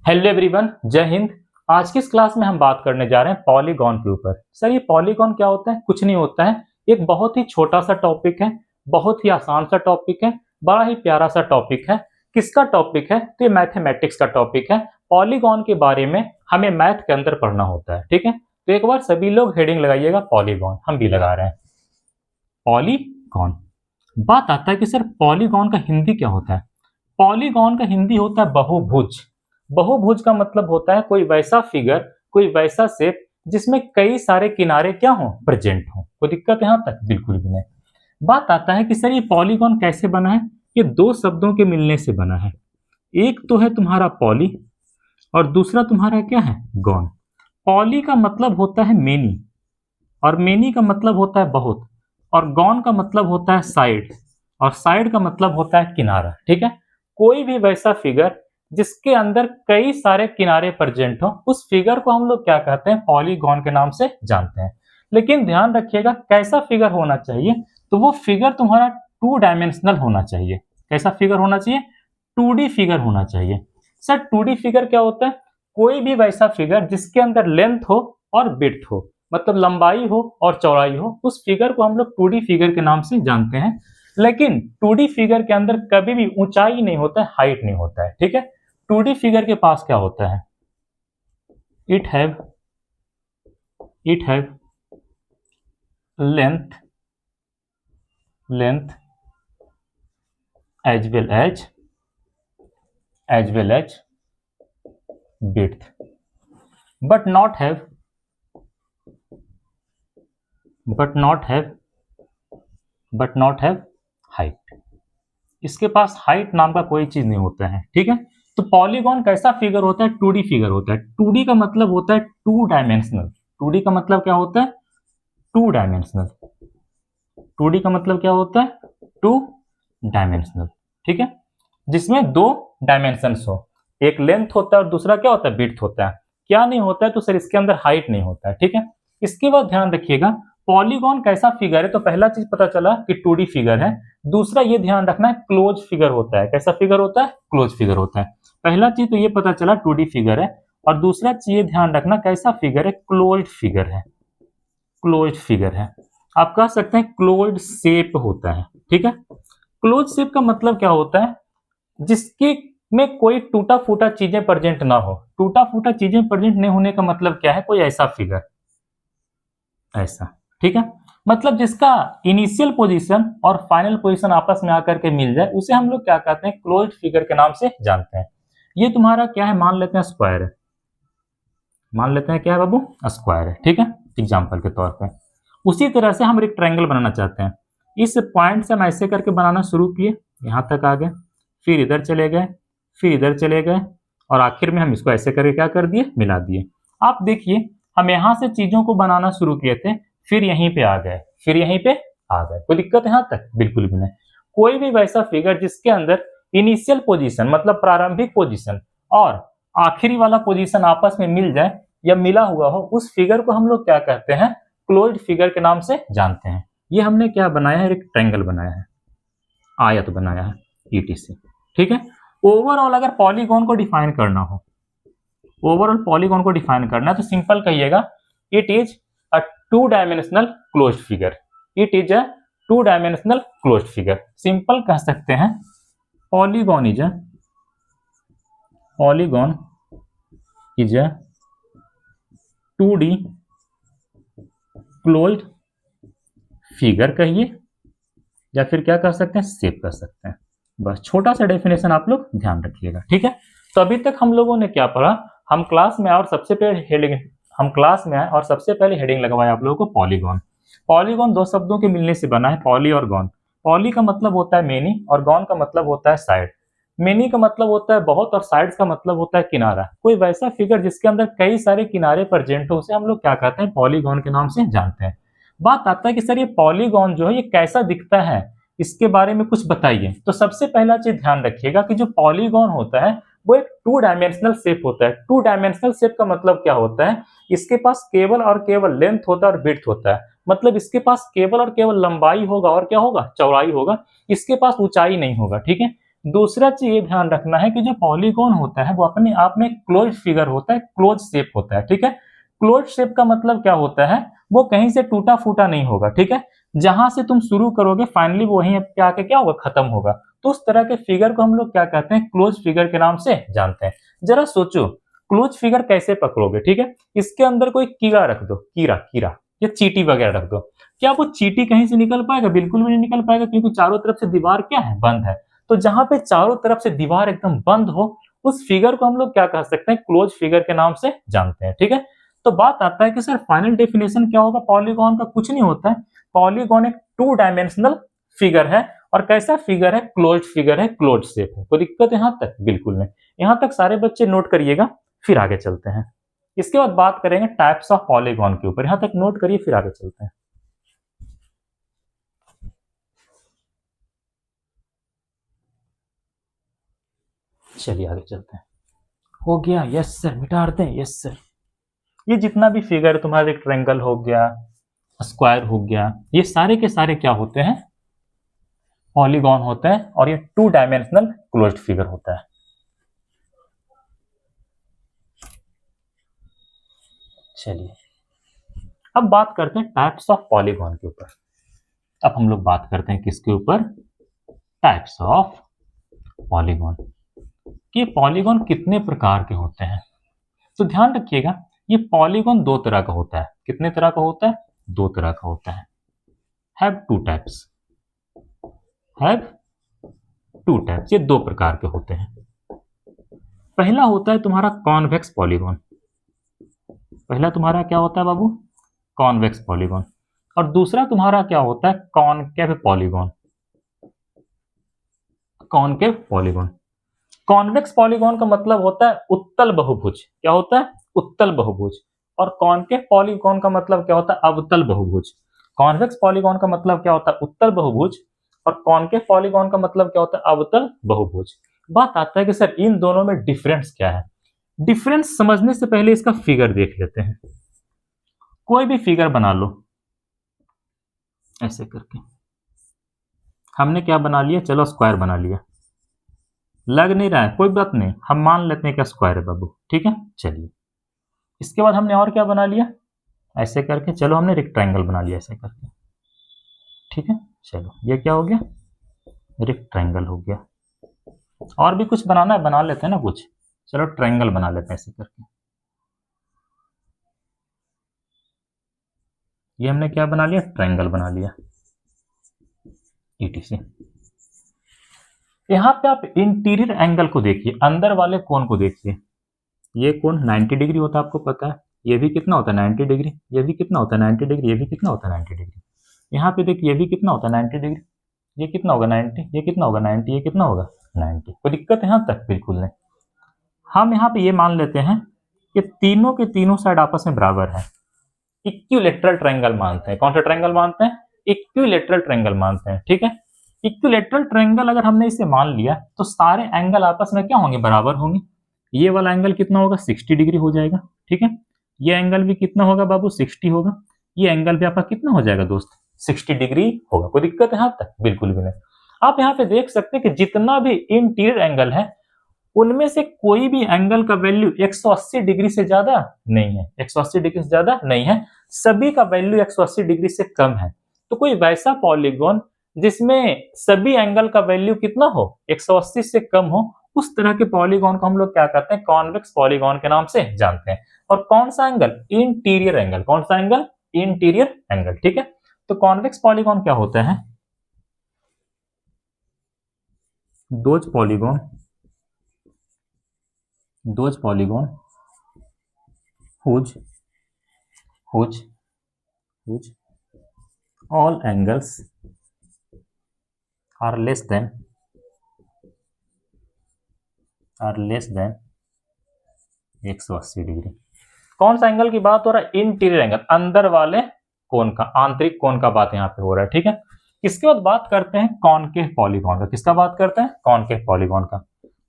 Hello everyone, जय हिंद। आज की इस क्लास में हम बात करने जा रहे हैं पॉलीगॉन के ऊपर। सर, ये पॉलीगॉन क्या होता है? कुछ नहीं होता है, एक बहुत ही छोटा सा टॉपिक है, बहुत ही आसान सा टॉपिक है, बड़ा ही प्यारा सा टॉपिक है। किसका टॉपिक है? तो ये मैथमेटिक्स का टॉपिक है। पॉलीगॉन के बारे में हमें मैथ के अंदर पढ़ना होता है, ठीक है। तो एक बार सभी लोग हेडिंग लगाइएगा पॉलीगॉन, हम भी लगा रहे हैं पॉलीगॉन। बात आता है कि सर पॉलीगॉन का हिंदी क्या होता है? पॉलीगॉन का हिंदी होता है बहुभुज। बहुभुज का मतलब होता है कोई वैसा फिगर, कोई वैसा शेप जिसमें कई सारे किनारे क्या हो, प्रेजेंट हो। कोई दिक्कत यहां तक? बिल्कुल भी नहीं। बात आता है कि सर ये पॉलीगॉन कैसे बना है? ये दो शब्दों के मिलने से बना है। एक तो है तुम्हारा पॉली और दूसरा तुम्हारा क्या है, गॉन। पॉली का मतलब होता है मेनी और मेनी का मतलब होता है बहुत, और गॉन का मतलब होता है साइड, और साइड का मतलब होता है किनारा, ठीक है। कोई भी वैसा फिगर जिसके अंदर कई सारे किनारे प्रेजेंट हो, उस फिगर को हम लोग क्या कहते हैं, पॉलीगॉन के नाम से जानते हैं। लेकिन ध्यान रखिएगा कैसा फिगर होना चाहिए, तो वो फिगर तुम्हारा टू डायमेंशनल होना चाहिए। कैसा फिगर होना चाहिए? 2D फिगर होना चाहिए। सर 2D फिगर क्या होता है? कोई भी वैसा फिगर जिसके अंदर लेंथ हो और विड्थ हो, मतलब लंबाई हो और चौड़ाई हो, उस फिगर को हम लोग 2D फिगर के नाम से जानते हैं। लेकिन 2D फिगर के अंदर कभी भी ऊंचाई नहीं होता है, हाइट नहीं होता है, ठीक है। 2D फिगर के पास क्या होता है? It have length as well as width, but not have height. इसके पास हाइट नाम का कोई चीज नहीं होता है, ठीक है। तो पॉलीगॉन कैसा फिगर होता है? 2D फिगर होता है। 2D का मतलब होता है टू डायमेंशनल। 2D का मतलब क्या होता है? Two dimensional. 2D का मतलब क्या होता है? टू डायमेंशनल, ठीक है। जिसमें दो डायमेंशंस हो, एक लेंथ होता है और दूसरा क्या होता है, विड्थ होता है। क्या नहीं होता है? तो सर इसके अंदर हाइट नहीं होता है, ठीक है। इसके बाद ध्यान रखिएगा पॉलीगॉन कैसा फिगर है। तो पहला चीज पता चला कि 2D फिगर है। दूसरा ये ध्यान रखना है क्लोज फिगर होता है। कैसा फिगर होता है? क्लोज फिगर होता है। पहला चीज तो ये पता चला 2D फिगर है, और दूसरा चीज ध्यान रखना कैसा फिगर है, क्लोज्ड फिगर है। क्लोज्ड फिगर है, आप कह सकते हैं क्लोज्ड शेप होता है, ठीक है। क्लोज शेप का मतलब क्या होता है? जिसके में कोई टूटा फूटा चीजें प्रेजेंट ना हो। टूटा फूटा चीजें प्रेजेंट नहीं होने का मतलब क्या है? कोई ऐसा फिगर, ऐसा, ठीक है। मतलब जिसका इनिशियल पोजीशन और फाइनल पोजीशन आपस में आकर के मिल जाए, उसे हम लोग क्या कहते हैं, क्लोज्ड फिगर के नाम से जानते हैं। ये तुम्हारा क्या है, मान लेते हैं स्क्वायर है। मान लेते हैं क्या है बाबू? स्क्वायर है, ठीक है, एग्जाम्पल के तौर पर। उसी तरह से हम रेक्टेंगल बनाना चाहते हैं। इस पॉइंट से हम ऐसे करके बनाना शुरू किए, यहां तक आ गए, फिर इधर चले गए, फिर इधर चले गए, और आखिर में हम इसको ऐसे करके क्या कर दिए, मिला दिए। आप देखिए हम यहां से चीजों को बनाना शुरू किए थे, फिर यहीं पे आ गए, फिर यहीं पे आ गए। कोई दिक्कत यहां तक? बिल्कुल भी नहीं। कोई भी वैसा फिगर जिसके अंदर इनिशियल पोजीशन मतलब प्रारंभिक पोजीशन और आखिरी वाला पोजीशन आपस में मिल जाए या मिला हुआ हो, उस फिगर को हम लोग क्या कहते हैं, क्लोज्ड फिगर के नाम से जानते हैं। ये हमने क्या बनाया है, रेक्टेंगल बनाया है, आयत बनाया है, ईटीसी, ठीक है। ओवरऑल अगर पॉलीगॉन को डिफाइन करना हो, ओवरऑल पॉलीगॉन को डिफाइन करना है, तो सिंपल कहिएगा, it is a two dimensional closed figure. It is a two dimensional closed figure. Simple कह सकते हैं polygon is a two D closed figure कहिए, या फिर क्या कह सकते हैं, शेप कर सकते हैं। बस छोटा सा डेफिनेशन आप लोग ध्यान रखिएगा, ठीक है। तो अभी तक हम लोगों ने क्या पढ़ा? हम क्लास में आए और सबसे पहले हेडिंग लगवाया आप लोगों को पॉलीगॉन। पॉलीगॉन दो शब्दों के मिलने से बना है, पॉली और गॉन। पॉली का मतलब होता है मेनी और गॉन का मतलब होता है साइड। मेनी का मतलब होता है बहुत और साइड्स का मतलब होता है किनारा। कोई वैसा फिगर जिसके अंदर कई सारे किनारे प्रेजेंट हो, उसे हम लोग क्या कहते हैं, पॉलीगॉन के नाम से जानते हैं। बात आता है कि सर ये पॉलीगॉन जो है ये कैसा दिखता है, इसके बारे में कुछ बताइए। तो सबसे पहला चीज ध्यान रखिएगा कि जो पॉलीगॉन होता है वो एक टू डायमेंशनल शेप होता है। टू डायमेंशनल शेप का मतलब क्या होता है? इसके पास केवल और केवल लेंथ होता है और विड्थ होता है। मतलब इसके पास केवल और केवल लंबाई होगा और क्या होगा, चौड़ाई होगा। इसके पास ऊंचाई नहीं होगा, ठीक है। दूसरा चीज ये ध्यान रखना है कि जो पॉलीगॉन होता है वो अपने आप में क्लोज फिगर होता है, क्लोज शेप होता है, ठीक है। क्लोज शेप का मतलब क्या होता है, वो कहीं से टूटा फूटा नहीं होगा, ठीक है। जहां से तुम शुरू करोगे फाइनली वहीं पे आके क्या होगा, खत्म होगा। तो उस तरह के फिगर को हम लोग क्या कहते हैं, क्लोज फिगर के नाम से जानते हैं। जरा सोचो क्लोज फिगर कैसे पकड़ोगे, ठीक है। इसके अंदर कोई कीड़ा रख दो, कीड़ा कीड़ा या चींटी वगैरह रख दो, क्या वो चींटी कहीं से निकल पाएगा? बिल्कुल भी नहीं निकल पाएगा, क्योंकि चारों तरफ से दीवार क्या है, बंद है। तो जहां पे चारों तरफ से दीवार एकदम बंद हो, उस फिगर को हम लोग क्या कह सकते हैं, क्लोज फिगर के नाम से जानते हैं, ठीक है। तो बात आता है कि सर फाइनल डेफिनेशन क्या होगा पॉलीगॉन का? कुछ नहीं होता है, पॉलीगॉन एक टू डायमेंशनल फिगर है। और कैसा फिगर है? क्लोज फिगर है, क्लोज शेप है। कोई दिक्कत यहां तक? बिल्कुल नहीं। यहां तक सारे बच्चे नोट करिएगा, फिर आगे चलते हैं। इसके बाद बात करेंगे टाइप्स ऑफ पॉलीगॉन के ऊपर, यहां तक नोट करिए, फिर आगे चलते हैं। चलिए आगे चलते हैं। हो गया, यस सर, मिटा दें, यस सर। ये जितना भी फिगर तुम्हारा रेक्टेंगल हो गया, स्क्वायर हो गया, ये सारे के सारे क्या होते हैं, पॉलीगॉन होते हैं। और ये टू डायमेंशनल क्लोज्ड फिगर होता है। चलिए अब बात करते हैं टाइप्स ऑफ पॉलीगॉन के ऊपर। अब हम लोग बात करते हैं किसके ऊपर, टाइप्स ऑफ पॉलीगॉन। कि पॉलीगॉन कितने प्रकार के होते हैं। तो ध्यान रखिएगा, ये पॉलीगॉन दो तरह का होता है। कितने तरह का होता है? दो तरह का होता है। Have two types, have two types, ये दो प्रकार के होते हैं। पहला होता है तुम्हारा कॉन्वेक्स पॉलीगॉन। पहला तुम्हारा क्या होता है बाबू, कॉन्वेक्स पॉलीगॉन। और दूसरा तुम्हारा क्या होता है, concave polygon. Concave polygon. Convex polygon का मतलब होता है उत्तल बहुभुज। क्या होता है? उत्तल बहुभुज। और कॉनकेव पॉलीगॉन का मतलब क्या होता है, अवतल बहुभुज। कॉन्वेक्स पॉलीगॉन का मतलब क्या होता है, उत्तल बहुभुज। और कॉनकेव पॉलीगॉन का मतलब क्या होता है, अवतल बहुभुज। बात आता है कि सर इन दोनों में डिफरेंस क्या है। डिफरेंस समझने से पहले इसका फिगर देख लेते हैं। कोई भी फिगर बना लो ऐसे करके। हमने क्या बना लिया, चलो स्क्वायर बना लिया। लग नहीं रहा है, कोई बात नहीं, हम मान लेते हैं क्या स्क्वायर है बाबू, ठीक है। चलिए इसके बाद हमने और क्या बना लिया, ऐसे करके। चलो हमने रेक्टेंगल बना लिया ऐसे करके, ठीक है। चलो ये क्या हो गया, रेक्टेंगल हो गया। और भी कुछ बनाना है, बना लेते हैं ना कुछ। चलो ट्रायंगल बना लेते हैं ऐसे करके। ये हमने क्या बना लिया, ट्रायंगल बना लिया, ईटीसी। यहाँ पे आप इंटीरियर एंगल को देखिए, अंदर वाले कोण को देखिए। ये कोण 90 डिग्री होता है, आपको पता है। ये भी कितना होता है, 90 डिग्री। ये भी कितना होता है, 90 डिग्री। ये भी कितना होता है, 90 डिग्री। यहाँ पे देखिए, ये भी कितना होता है, 90 डिग्री। ये कितना होगा, 90। ये कितना होगा, 90। ये कितना होगा, 90। कोई दिक्कत है यहाँ तक? बिल्कुल नहीं। हम यहाँ पे ये मान लेते हैं कि तीनों के तीनों साइड आपस में बराबर है। इक्विलेटरल ट्रायंगल मानते हैं। कौन सा ट्रायंगल मानते हैं? इक्विलेटरल ट्रायंगल मानते हैं, ठीक है। इक्विलेटरल ट्रायंगल अगर हमने इसे मान लिया तो सारे एंगल आपस में क्या होंगे, बराबर होंगे। ये वाला एंगल कितना होगा, 60 डिग्री हो जाएगा, ठीक है। ये एंगल भी कितना होगा बाबू, 60 होगा। ये एंगल भी आपका कितना हो जाएगा दोस्त, 60 डिग्री होगा। कोई दिक्कत है यहाँ तक? बिल्कुल भी नहीं। आप यहाँ पे देख सकते हैं कि जितना भी इंटीरियर एंगल है उनमें से कोई भी एंगल का वैल्यू 180 डिग्री से ज्यादा नहीं है। 180 डिग्री से ज्यादा नहीं है, सभी का वैल्यू 180 डिग्री से कम है। तो कोई वैसा पॉलीगॉन जिसमें सभी एंगल का वैल्यू कितना हो, 180 से कम हो, उस तरह के पॉलीगॉन को हम लोग क्या कहते हैं, कॉन्वेक्स पॉलीगॉन के नाम से जानते हैं। और कौन सा एंगल, इंटीरियर एंगल। कौन सा एंगल, इंटीरियर एंगल, ठीक है। तो कॉन्वेक्स पॉलीगॉन क्या होता है, those polygon, those polygon whose whose whose all angles are less than 180 degree. कौन सा एंगल की बात हो रहा है, इंटीरियर एंगल, अंदर वाले कोण का, आंतरिक कोण का बात यहाँ पे हो रहा है, ठीक है। इसके बाद बात करते हैं कॉनकेव पॉलीगॉन का। किसका बात करते हैं, कॉनकेव पॉलीगॉन का।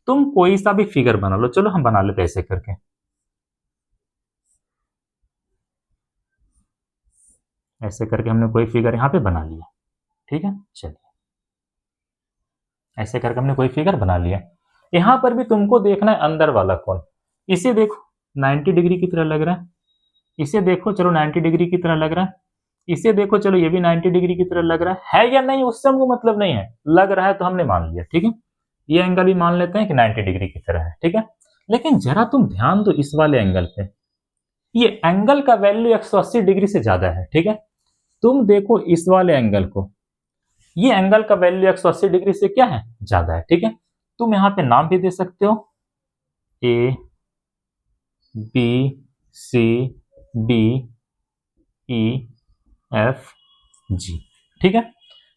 तुम कोई सा भी फिगर बना लो, चलो हम बना लेते हैं ऐसे करके। ऐसे करके हमने कोई फिगर यहाँ पे बना लिया, ठीक है। चलिए ऐसे करके हमने कोई फिगर बना लिया। यहां पर भी तुमको देखना है अंदर वाला कोण। इसे देखो 90 डिग्री की तरह लग रहा है, इसे देखो चलो 90 डिग्री की तरह लग रहा है, इसे देखो चलो ये भी 90 डिग्री की तरह लग रहा है या नहीं उससे हमको मतलब नहीं है, लग रहा है तो हमने मान लिया, ठीक है। ये एंगल भी मान लेते हैं कि 90 डिग्री की तरह है, ठीक है। लेकिन जरा तुम ध्यान दो इस वाले एंगल पे, ये एंगल का वैल्यू 180 डिग्री से ज्यादा है, ठीक है। तुम देखो इस वाले एंगल को, ये एंगल का वैल्यू 180 डिग्री से क्या है, ज्यादा है, ठीक है। तुम यहां पे नाम भी दे सकते हो, A B C D E F G, ठीक है।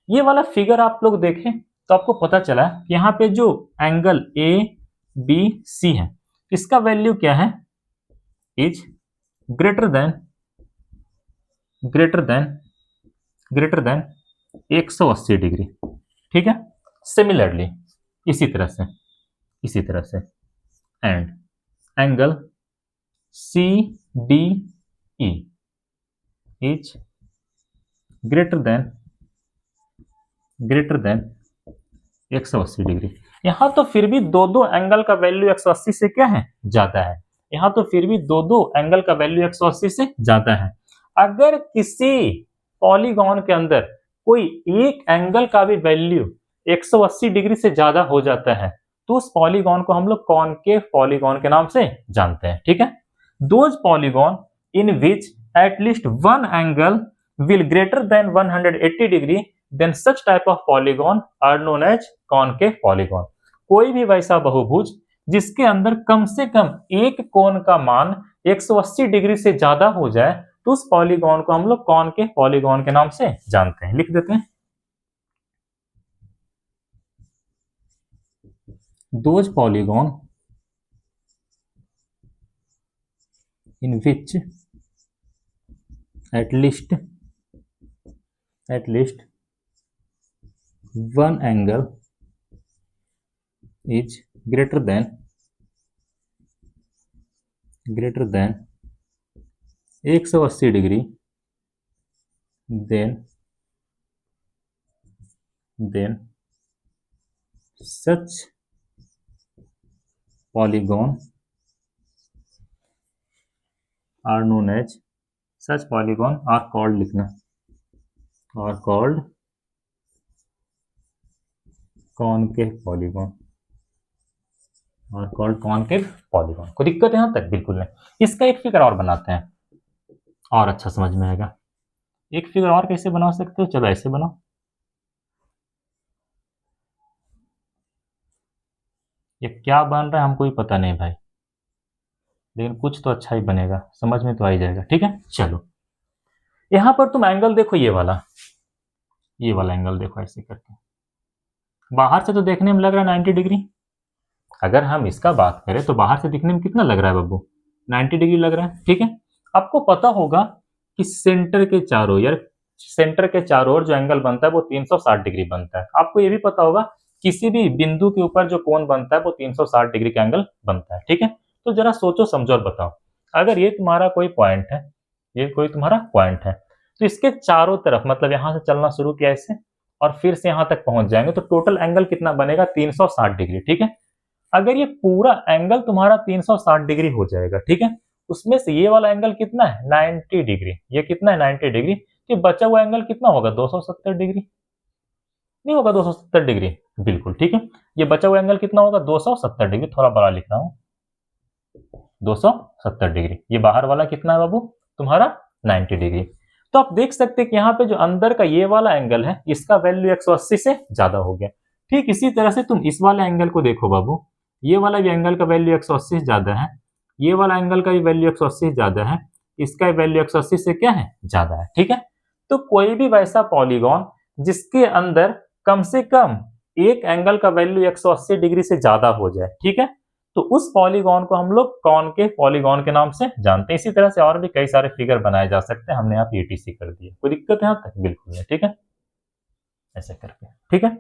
ये वाला फिगर आप लोग देखें तो आपको पता चला कि यहाँ पे जो एंगल ए बी सी है इसका वैल्यू क्या है, is greater than greater than greater than 180 degree, ठीक है। सिमिलरली इसी तरह से and angle C D E is greater than 180 degree. यहां तो फिर भी दो एंगल का वैल्यू 180 से क्या है, ज्यादा है। यहां तो फिर भी दो एंगल का वैल्यू 180 से ज्यादा है। अगर किसी पॉलीगॉन के अंदर कोई एक एंगल का भी वैल्यू 180 डिग्री से ज्यादा हो जाता है तो उस पॉलीगॉन को हम लोग कॉनकेव पॉलीगॉन के नाम से जानते हैं, ठीक है। Those polygon in which at least one angle will greater than 180 degree then such type of polygon are known as concave polygon। कोई भी वैसा बहुभुज जिसके अंदर कम से कम एक कोण का मान 180 डिग्री से ज्यादा हो जाए तो उस पॉलीगॉन को हम लोग कॉनकेव पॉलीगॉन के नाम से जानते हैं। लिख देते हैं, those polygon in which at least one angle is greater than 180 degree then such polygon are known as such polygon are called लिखना are called कॉनकेव पॉलीगॉन और कॉल्ड कॉनकेव पॉलीगॉन। कोई दिक्कत है यहां तक? बिल्कुल नहीं। इसका एक फिगर और बनाते हैं और अच्छा समझ में आएगा। एक फिगर और कैसे बना सकते हो, चलो ऐसे बनाओ। ये क्या बन रहा है हमको ही पता नहीं भाई, लेकिन कुछ तो अच्छा ही बनेगा, समझ में तो आ ही जाएगा, ठीक है। चलो यहां पर तुम एंगल देखो, ये वाला एंगल देखो, ऐसे करके बाहर से तो देखने में लग रहा है 90 डिग्री। अगर हम इसका बात करें तो बाहर से दिखने में कितना लग रहा है बाबू, 90 डिग्री लग रहा है, ठीक है। आपको पता होगा कि सेंटर के चारों ओर जो एंगल बनता है वो 360 डिग्री बनता है। आपको ये भी पता होगा किसी भी बिंदु के ऊपर जो कोण बनता है वो 360 डिग्री का एंगल बनता है, ठीक है। तो जरा सोचो समझो और बताओ, अगर ये तुम्हारा कोई पॉइंट है, ये कोई तुम्हारा पॉइंट है, तो इसके चारों तरफ मतलब यहां से चलना शुरू किया ऐसे और फिर से यहां तक पहुंच जाएंगे तो टोटल एंगल कितना बनेगा, 360 डिग्री, ठीक है। अगर ये पूरा एंगल तुम्हारा 360 डिग्री हो जाएगा, ठीक है, उसमें से ये वाला एंगल कितना है, 90 डिग्री, ये कितना है 90 डिग्री, तो बचा हुआ एंगल कितना होगा, 270 डिग्री। नहीं होगा 270 डिग्री, बिल्कुल ठीक है। ये बचा हुआ एंगल कितना होगा, 270 डिग्री, थोड़ा बड़ा लिख रहा हूं, 270 डिग्री। ये बाहर वाला कितना है बाबू तुम्हारा, 90 डिग्री। तो आप देख सकते हैं कि यहाँ पे जो अंदर का ये वाला एंगल है इसका वैल्यू 180 से ज्यादा हो गया। ठीक इसी तरह से तुम इस वाले एंगल को देखो बाबू, ये वाला भी एंगल का वैल्यू 180 से ज्यादा है, ये वाला एंगल का भी वैल्यू 180 से ज्यादा है, इसका वैल्यू 180 से क्या है, ज्यादा है, ठीक है। तो कोई भी वैसा पॉलीगॉन जिसके अंदर कम से कम एक एंगल का वैल्यू 180 डिग्री से ज्यादा हो जाए, ठीक है, तो उस पॉलीगॉन को हम लोग कॉनकेव पॉलीगॉन के नाम से जानते हैं। इसी तरह से और भी कई सारे फिगर बनाए जा सकते हैं, हमने यहाँ पीटीसी कर दिया। कोई दिक्कत है यहाँ तक? बिल्कुल नहीं, ठीक है, ऐसे करके, ठीक है।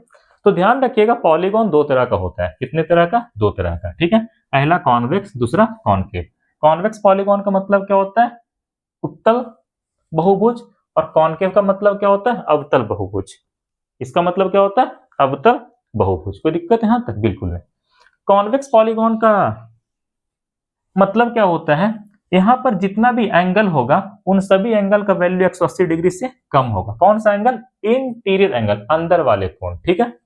तो ध्यान रखिएगा पॉलीगॉन दो तरह का होता है, कितने तरह का, दो तरह का, ठीक है। पहला कॉन्वेक्स, दूसरा कॉनकेव। कॉन्वेक्स पॉलीगॉन का मतलब क्या होता है, उत्तल बहुभुज, और कॉनकेव का मतलब क्या होता है, अवतल बहुभुज। इसका मतलब क्या होता है, अवतल बहुभुज। कोई दिक्कत है यहाँ तक? बिल्कुल नहीं। कॉन्वेक्स पॉलीगॉन का मतलब क्या होता है, यहाँ पर जितना भी एंगल होगा उन सभी एंगल का वैल्यू 180 डिग्री से कम होगा। कौन सा एंगल? इंटीरियर एंगल, अंदर वाले कोण। ठीक है।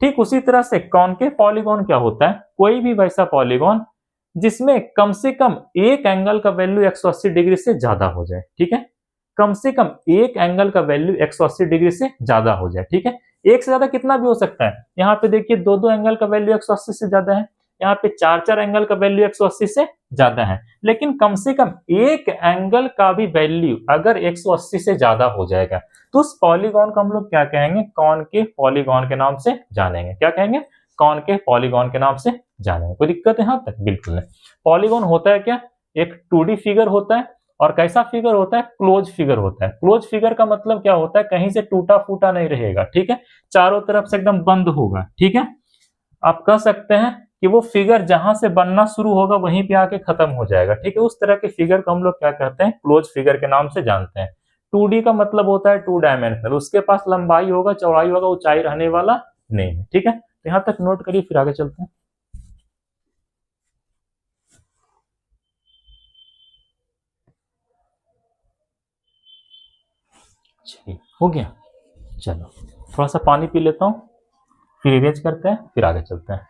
ठीक उसी तरह से कॉनकेव पॉलीगॉन क्या होता है, कोई भी वैसा पॉलीगॉन जिसमें कम से कम एक एंगल का वैल्यू 180 डिग्री से ज्यादा हो जाए। ठीक है, कम से कम एक एंगल का वैल्यू 180 डिग्री से ज्यादा हो जाए। ठीक है, एक से ज्यादा कितना भी हो सकता है। यहाँ पे देखिए दो दो एंगल का वैल्यू 180 से ज्यादा है, यहाँ पे चार चार एंगल का वैल्यू 180 से ज्यादा है, लेकिन कम से कम एक एंगल का भी वैल्यू अगर 180 से ज्यादा हो जाएगा तो उस पॉलीगॉन को हम लोग क्या कहेंगे? कॉनकेव पॉलीगॉन के नाम से जानेंगे। क्या कहेंगे? कॉनकेव पॉलीगॉन के नाम से जानेंगे। कोई दिक्कत है यहाँ तक? बिल्कुल नहीं। पॉलीगॉन होता है क्या? एक 2D फिगर होता है, और कैसा फिगर होता है? क्लोज फिगर होता है। क्लोज फिगर का मतलब क्या होता है? कहीं से टूटा फूटा नहीं रहेगा। ठीक है, चारों तरफ से एकदम बंद होगा। ठीक है, आप कह सकते हैं कि वो फिगर जहां से बनना शुरू होगा वहीं पे आके खत्म हो जाएगा। ठीक है, उस तरह के फिगर को हम लोग क्या कहते हैं? क्लोज फिगर के नाम से जानते हैं। 2D का मतलब होता है 2 डायमेंशनल, उसके पास लंबाई होगा, चौड़ाई होगा, ऊंचाई रहने वाला नहीं है। ठीक है, तो यहां तक नोट करिए, फिर आगे चलते हैं। चलिए, हो गया। चलो थोड़ा सा पानी पी लेता हूँ, फिर इरेज करते हैं, फिर आगे चलते हैं।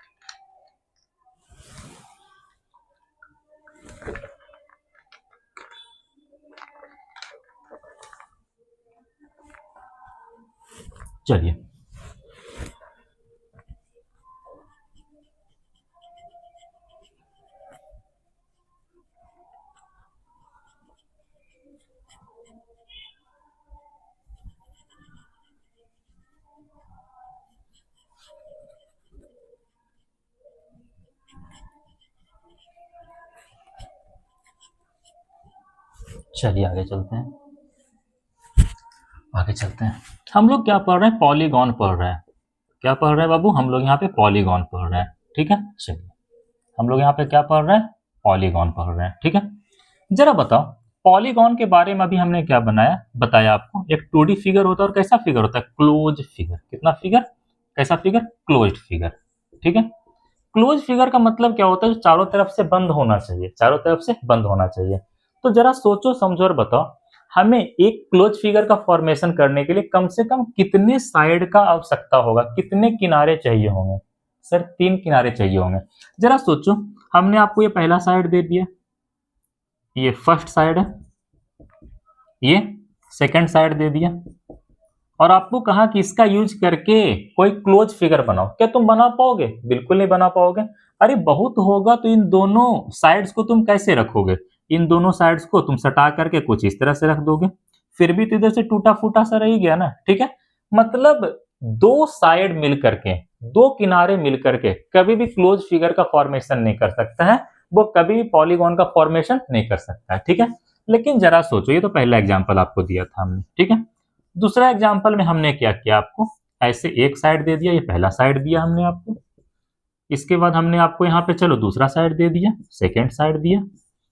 चलिए, चलिए आगे चलते हैं। आगे चलते हैं। हम लोग क्या पढ़ रहे हैं? पॉलीगॉन पढ़ रहे हैं। क्या पढ़ रहे हैं बाबू? हम लोग यहाँ पे पॉलीगॉन पढ़ रहे हैं। ठीक है, चलिए हम लोग यहाँ पे क्या पढ़ रहे हैं? पॉलीगॉन पढ़ रहे हैं। ठीक है, जरा बताओ पॉलीगॉन के बारे में अभी हमने क्या बताया आपको। एक 2D फिगर होता है, और कैसा फिगर होता है? Close figure. कितना फिगर? कैसा फिगर? Closed figure. ठीक है, क्लोज फिगर का मतलब क्या होता है? जो चारों तरफ से बंद होना चाहिए, चारों तरफ से बंद होना चाहिए। तो जरा सोचो समझो और बताओ, हमें एक क्लोज फिगर का फॉर्मेशन करने के लिए कम से कम कितने साइड का आवश्यकता होगा? कितने किनारे चाहिए होंगे? सर 3 किनारे चाहिए होंगे। जरा सोचो, हमने आपको ये पहला साइड दे दिया, ये फर्स्ट साइड है, ये सेकंड साइड दे दिया, और आपको कहा कि इसका यूज करके कोई क्लोज फिगर बनाओ। क्या तुम बना पाओगे? बिल्कुल नहीं बना पाओगे। अरे बहुत होगा तो इन दोनों साइड्स को तुम कैसे रखोगे? इन दोनों साइड्स को तुम सटा करके कुछ इस तरह से रख दोगे, फिर भी तो इधर से टूटा फूटा सा रह ही गया ना। ठीक है, मतलब दो साइड मिल करके, दो किनारे मिल करके कभी भी क्लोज फिगर का फॉर्मेशन नहीं कर सकता है, वो कभी भी पॉलीगॉन का फॉर्मेशन नहीं कर सकता है। ठीक है, लेकिन जरा सोचो, ये तो पहला एग्जाम्पल आपको दिया था हमने। ठीक है, दूसरा एग्जाम्पल में हमने क्या किया? आपको ऐसे एक साइड दे दिया, ये पहला साइड दिया हमने आपको। इसके बाद हमने आपको यहाँ पे चलो दूसरा साइड दे दिया, सेकेंड साइड दिया,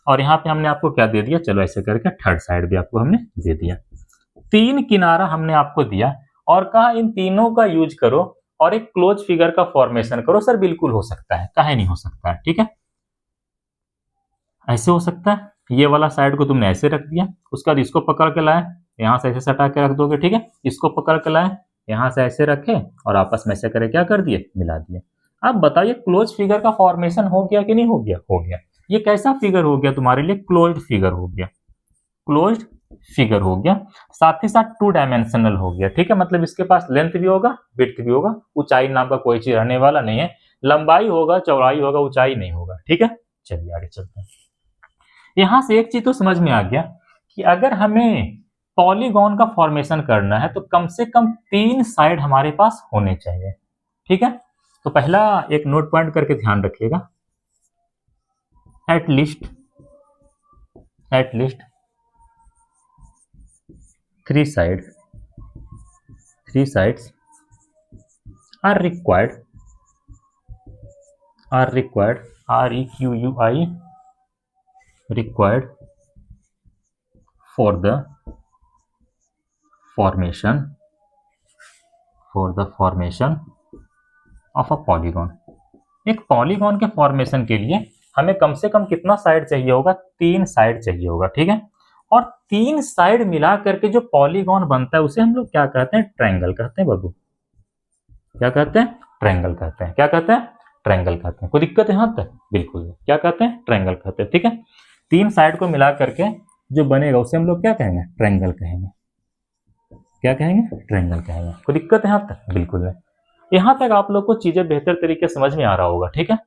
और यहाँ पे हमने आपको क्या दे दिया? चलो ऐसे करके थर्ड साइड भी आपको हमने दे दिया। 3 किनारा हमने आपको दिया और कहा इन तीनों का यूज करो और एक क्लोज फिगर का फॉर्मेशन करो। सर बिल्कुल हो सकता है, काहे नहीं हो सकता है? ठीक है, ऐसे हो सकता है। ये वाला साइड को तुमने ऐसे रख दिया, उसके बाद इसको पकड़ के लाए, यहाँ से ऐसे सटा के रख दोगे। ठीक है, इसको पकड़ के लाए, यहाँ से ऐसे रखे और आपस में ऐसे करे क्या कर दिए? मिला दिए। अब बताइए क्लोज फिगर का फॉर्मेशन हो गया कि नहीं हो गया? हो गया। ये कैसा फिगर हो गया तुम्हारे लिए? क्लोज्ड फिगर हो गया। क्लोज्ड फिगर हो गया, साथ ही साथ 2 डायमेंशनल हो गया। ठीक है, मतलब इसके पास लेंथ भी होगा, विड्थ भी होगा, ऊंचाई नाम का कोई चीज रहने वाला नहीं है। लंबाई होगा, चौड़ाई होगा, ऊंचाई नहीं होगा। ठीक है, चलिए आगे चलते हैं। यहां से एक चीज तो समझ में आ गया कि अगर हमें पॉलीगॉन का फॉर्मेशन करना है तो कम से कम 3 साइड हमारे पास होने चाहिए। ठीक है, तो पहला एक नोट पॉइंट करके ध्यान रखिएगा, at least 3 sides are required, REQUI, required for the formation of a polygon. एक पॉलीगॉन के फॉर्मेशन के लिए हमें कम से कम कितना साइड चाहिए होगा? 3 साइड चाहिए होगा, ठीक है। और 3 साइड मिला करके जो पॉलीगॉन बनता है उसे हम लोग क्या कहते हैं? ट्रायंगल कहते हैं बाबू। क्या कहते हैं? ट्रायंगल कहते हैं। क्या कहते हैं? ट्रायंगल कहते हैं। कोई दिक्कत है यहाँ तक? बिल्कुल। क्या कहते हैं? ट्रायंगल कहते हैं, ठीक है। 3 साइड को मिला करके जो बनेगा उसे हम लोग क्या कहेंगे? ट्रायंगल कहेंगे। क्या कहेंगे? ट्रायंगल कहेंगे। कोई दिक्कत है यहाँ तक? बिल्कुल है। यहाँ तक आप लोग को चीजें बेहतर तरीके से समझ में आ रहा होगा, ठीक है।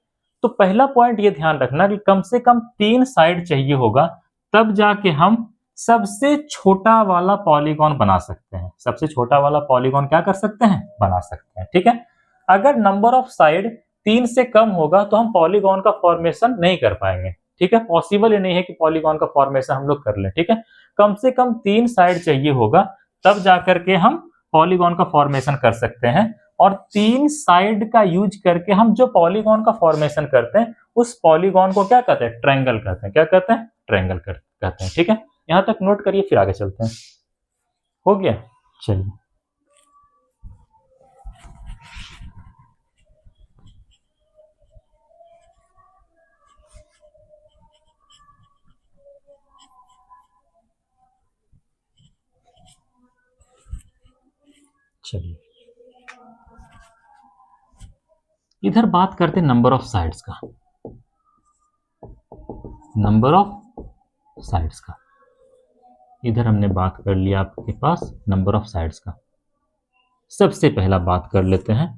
तो पहला पॉइंट ये ध्यान रखना कि कम से कम 3 साइड चाहिए होगा, तब जाके हम सबसे छोटा वाला पॉलीगॉन बना सकते हैं। सबसे छोटा वाला पॉलीगॉन क्या कर सकते हैं? बना सकते हैं, ठीक है। अगर नंबर ऑफ साइड 3 से कम होगा तो हम पॉलीगॉन का फॉर्मेशन नहीं कर पाएंगे, ठीक है। पॉसिबल ही नहीं है कि पॉलीगॉन का फॉर्मेशन हम लोग कर लें, ठीक है। कम से कम 3 साइड चाहिए होगा, तब जाकर के हम पॉलीगॉन का फॉर्मेशन कर सकते हैं। और 3 साइड का यूज करके हम जो पॉलीगॉन का फॉर्मेशन करते हैं उस पॉलीगॉन को क्या कहते हैं? ट्रायंगल कहते हैं। क्या कहते हैं? ट्रायंगल कहते हैं, ठीक है। यहां तक नोट करिए, फिर आगे चलते हैं। हो गया? चलिए। चलिए इधर बात करते हैं नंबर ऑफ साइड्स का। नंबर ऑफ साइड्स का इधर हमने बात कर लिया आपके पास नंबर ऑफ साइड्स का। सबसे पहला बात कर लेते हैं,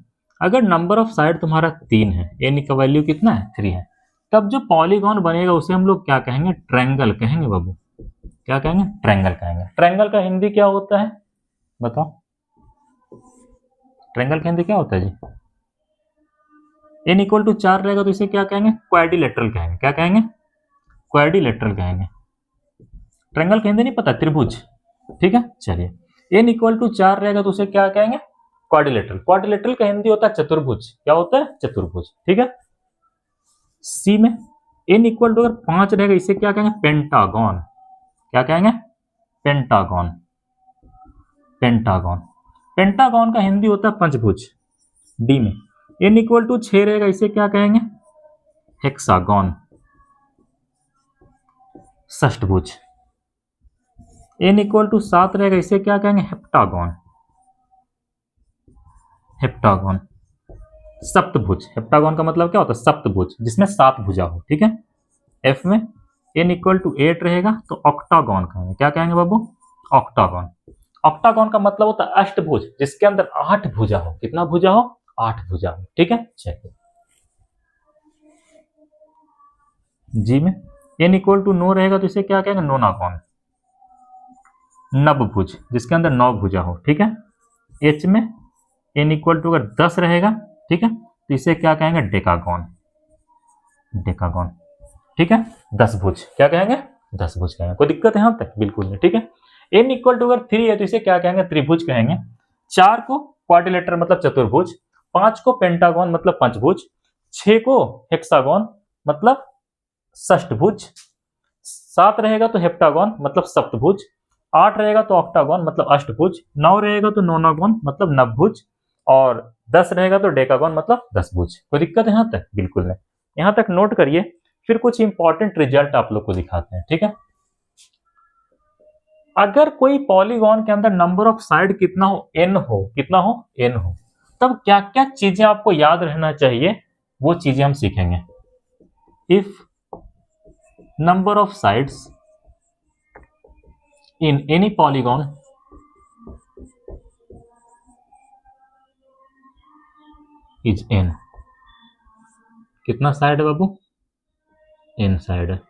अगर नंबर ऑफ साइड तुम्हारा 3 है, एन का वैल्यू कितना है? 3 है, तब जो पॉलीगॉन बनेगा उसे हम लोग क्या कहेंगे? ट्रायंगल कहेंगे बाबू। क्या कहेंगे? ट्रायंगल कहेंगे। ट्रायंगल का हिंदी क्या होता है? बताओ। ट्रायंगल का हिंदी क्या होता है जी? एन इक्वल टू 4 रहेगा तो इसे क्या कहेंगे? क्वाड्रिलेटरल कहेंगे। क्या कहेंगे? क्वाड्रिलेटरल कहेंगे। ट्रायंगल का हिंदी नहीं पता? त्रिभुज, ठीक है। चलिए एन इक्वल टू 4 रहेगा तो उसे क्या कहेंगे? क्वाड्रिलेटरल। क्वाड्रिलेटरल का हिंदी होता है चतुर्भुज। क्या होता है? चतुर्भुज, ठीक है। सी में एन इक्वल टू अगर 5 रहेगा इसे क्या कहेंगे? पेंटागन। क्या कहेंगे? पेंटागन। पेंटागन। पेंटागन का हिंदी होता है पंचभुज। डी में एन इक्वल टू 6 रहेगा इसे क्या कहेंगे? हेक्सागन। षष्ठभुज। एन इक्वल टू 7 रहेगा इसे क्या कहेंगे? हेप्टागन। हेप्टागन। सप्तभुज। हेप्टागन का मतलब क्या होता है? सप्तभुज, जिसमें 7 भुजा हो, ठीक है। एफ में एन इक्वल टू 8 रहेगा तो ऑक्टागन कहेंगे। क्या कहेंगे बाबू? ऑक्टागन। ऑक्टागन का मतलब होता है अष्टभुज, जिसके अंदर 8 भुजा हो। कितना भुजा हो? 8 भुजा हो, ठीक है। चलिए जी में एन इक्वल टू 9 रहेगा तो इसे क्या कहेंगे? नोनागन। नवभुज, जिसके अंदर 9 भुजा हो, ठीक है। एच में एन इक्वल टू अगर 10 रहेगा, ठीक है, तो इसे क्या कहेंगे? डेकागन। डेकागन, ठीक है। 10 भुज। क्या कहेंगे? 10 भुज कहेंगे। कोई दिक्कत है यहां तक? बिल्कुल नहीं, ठीक है। एन इक्वल टू अगर 3 है तो इसे क्या कहेंगे? त्रिभुज कहेंगे। 4 को क्वाड्रिलेटर मतलब चतुर्भुज, 5 को पेंटागन मतलब पंचभुज, 6 को हेक्सागन मतलब षष्ठभुज, 7 रहेगा तो हेप्टागन मतलब सप्तभुज, 8 रहेगा तो ऑक्टागन मतलब अष्टभुज, 9 रहेगा तो नोनागन मतलब नवभुज, और 10 रहेगा तो डेकागन मतलब 10 भुज। कोई दिक्कत है यहाँ तक? बिल्कुल नहीं। यहाँ तक नोट करिए, फिर कुछ इंपॉर्टेंट रिजल्ट आप लोग को दिखाते हैं, ठीक है। अगर कोई पॉलीगॉन के अंदर नंबर ऑफ साइड कितना हो? एन हो। कितना हो? एन हो। तब क्या क्या चीजें आपको याद रहना चाहिए, वो चीजें हम सीखेंगे। If number of sides in any polygon is n। कितना साइड है बाबू? n साइड है।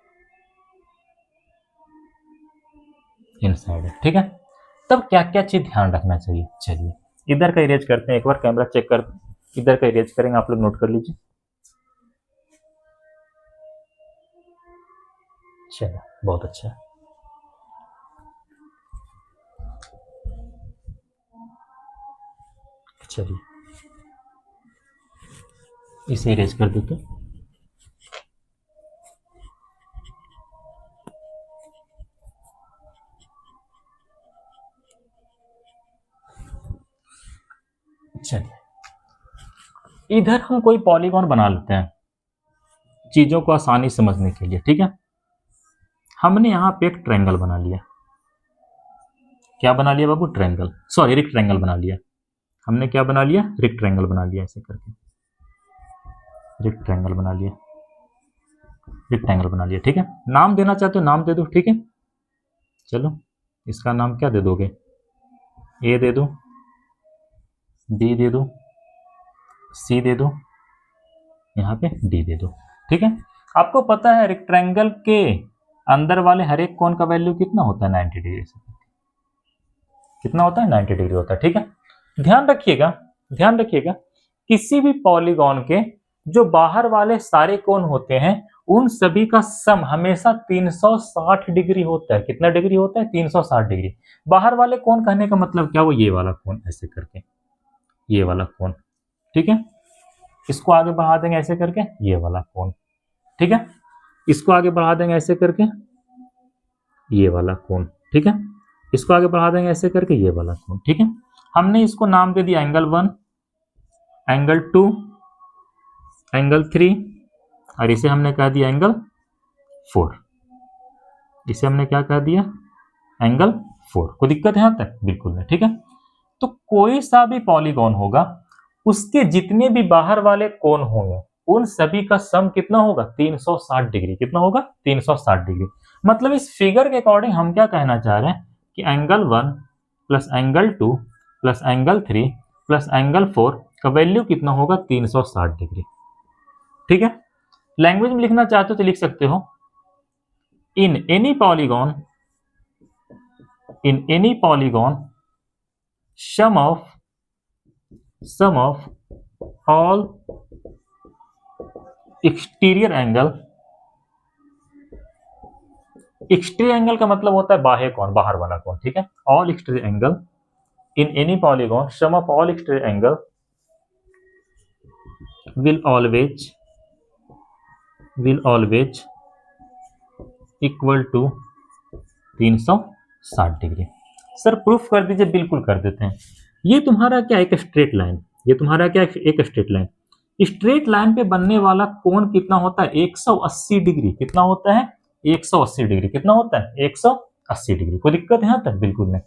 n साइड है, ठीक है। तब क्या क्या चीज ध्यान रखना चाहिए? चलिए इधर का इरेज करते हैं, एक बार कैमरा चेक कर, इधर का इरेज करेंगे, आप लोग नोट कर लीजिए। चलो बहुत अच्छा। चलिए इसे इरेज कर देते हैं। चलिए इधर हम कोई पॉलीगॉन बना लेते हैं चीजों को आसानी समझने के लिए, ठीक है। हमने यहाँ पे एक ट्रायंगल बना लिया। क्या बना लिया बाबू? ट्रायंगल, सॉरी रेक्टेंगल बना लिया। हमने क्या बना लिया? रेक्टेंगल बना लिया। ऐसे करके रेक्टेंगल बना लिया, रेक्टेंगल बना लिया, ठीक है। नाम देना चाहते हो नाम दे दो, ठीक है। चलो इसका नाम क्या दे दोगे? ए दे दो, बी दे दो, सी दे दो, यहाँ पे डी दे दो, ठीक है। आपको पता है रेक्टेंगल के अंदर वाले हर एक कोण का वैल्यू कितना होता है? 90 डिग्री से। कितना होता है? 90 डिग्री होता है, ठीक है। ध्यान रखिएगा, ध्यान रखिएगा, किसी भी पॉलीगॉन के जो बाहर वाले सारे कोण होते हैं उन सभी का सम हमेशा 360 डिग्री होता है। कितना डिग्री होता है? 360 डिग्री। बाहर वाले कोण कहने का मतलब क्या? वो ये वाला कोण, ऐसे करके ये वाला कोण, ठीक है। इसको आगे बढ़ा देंगे ऐसे करके, ये वाला कोण, ठीक है। इसको आगे बढ़ा देंगे ऐसे करके, ये वाला कोण, ठीक है। इसको आगे बढ़ा देंगे ऐसे करके, ये वाला कोण, ठीक है। हमने इसको नाम दे दिया एंगल 1, एंगल 2, एंगल 3, और इसे हमने कह दिया एंगल 4। इसे हमने क्या कह दिया? एंगल 4। कोई दिक्कत है यहां तक? बिल्कुल नहीं, ठीक है। तो कोई सा भी पॉलीगॉन होगा उसके जितने भी बाहर वाले कोण होंगे उन सभी का सम कितना होगा? 360 डिग्री। कितना होगा? 360 डिग्री। मतलब इस फिगर के अकॉर्डिंग हम क्या कहना चाह रहे हैं कि angle 1 plus angle 2 plus angle 3 plus angle 4 का वैल्यू कितना होगा? 360 डिग्री, ठीक है। लैंग्वेज में लिखना चाहते हो तो लिख सकते हो, in any polygon, in any polygon sum of all exterior angle, exterior angle का मतलब होता है बाह्य कोण, बाहर वाला कोण, ठीक है। All exterior angle in any polygon sum of all exterior angle will always equal to 360 degree. Sir proof कर दीजिए। बिल्कुल कर देते हैं। ये तुम्हारा क्या? एक स्ट्रेट लाइन। ये तुम्हारा क्या? एक स्ट्रेट लाइन। स्ट्रेट लाइन पे बनने वाला कोण कितना होता है? 180 डिग्री। कितना होता है? 180 डिग्री। कितना होता है? 180 डिग्री। कोई दिक्कत है यहाँ तक? बिल्कुल नहीं।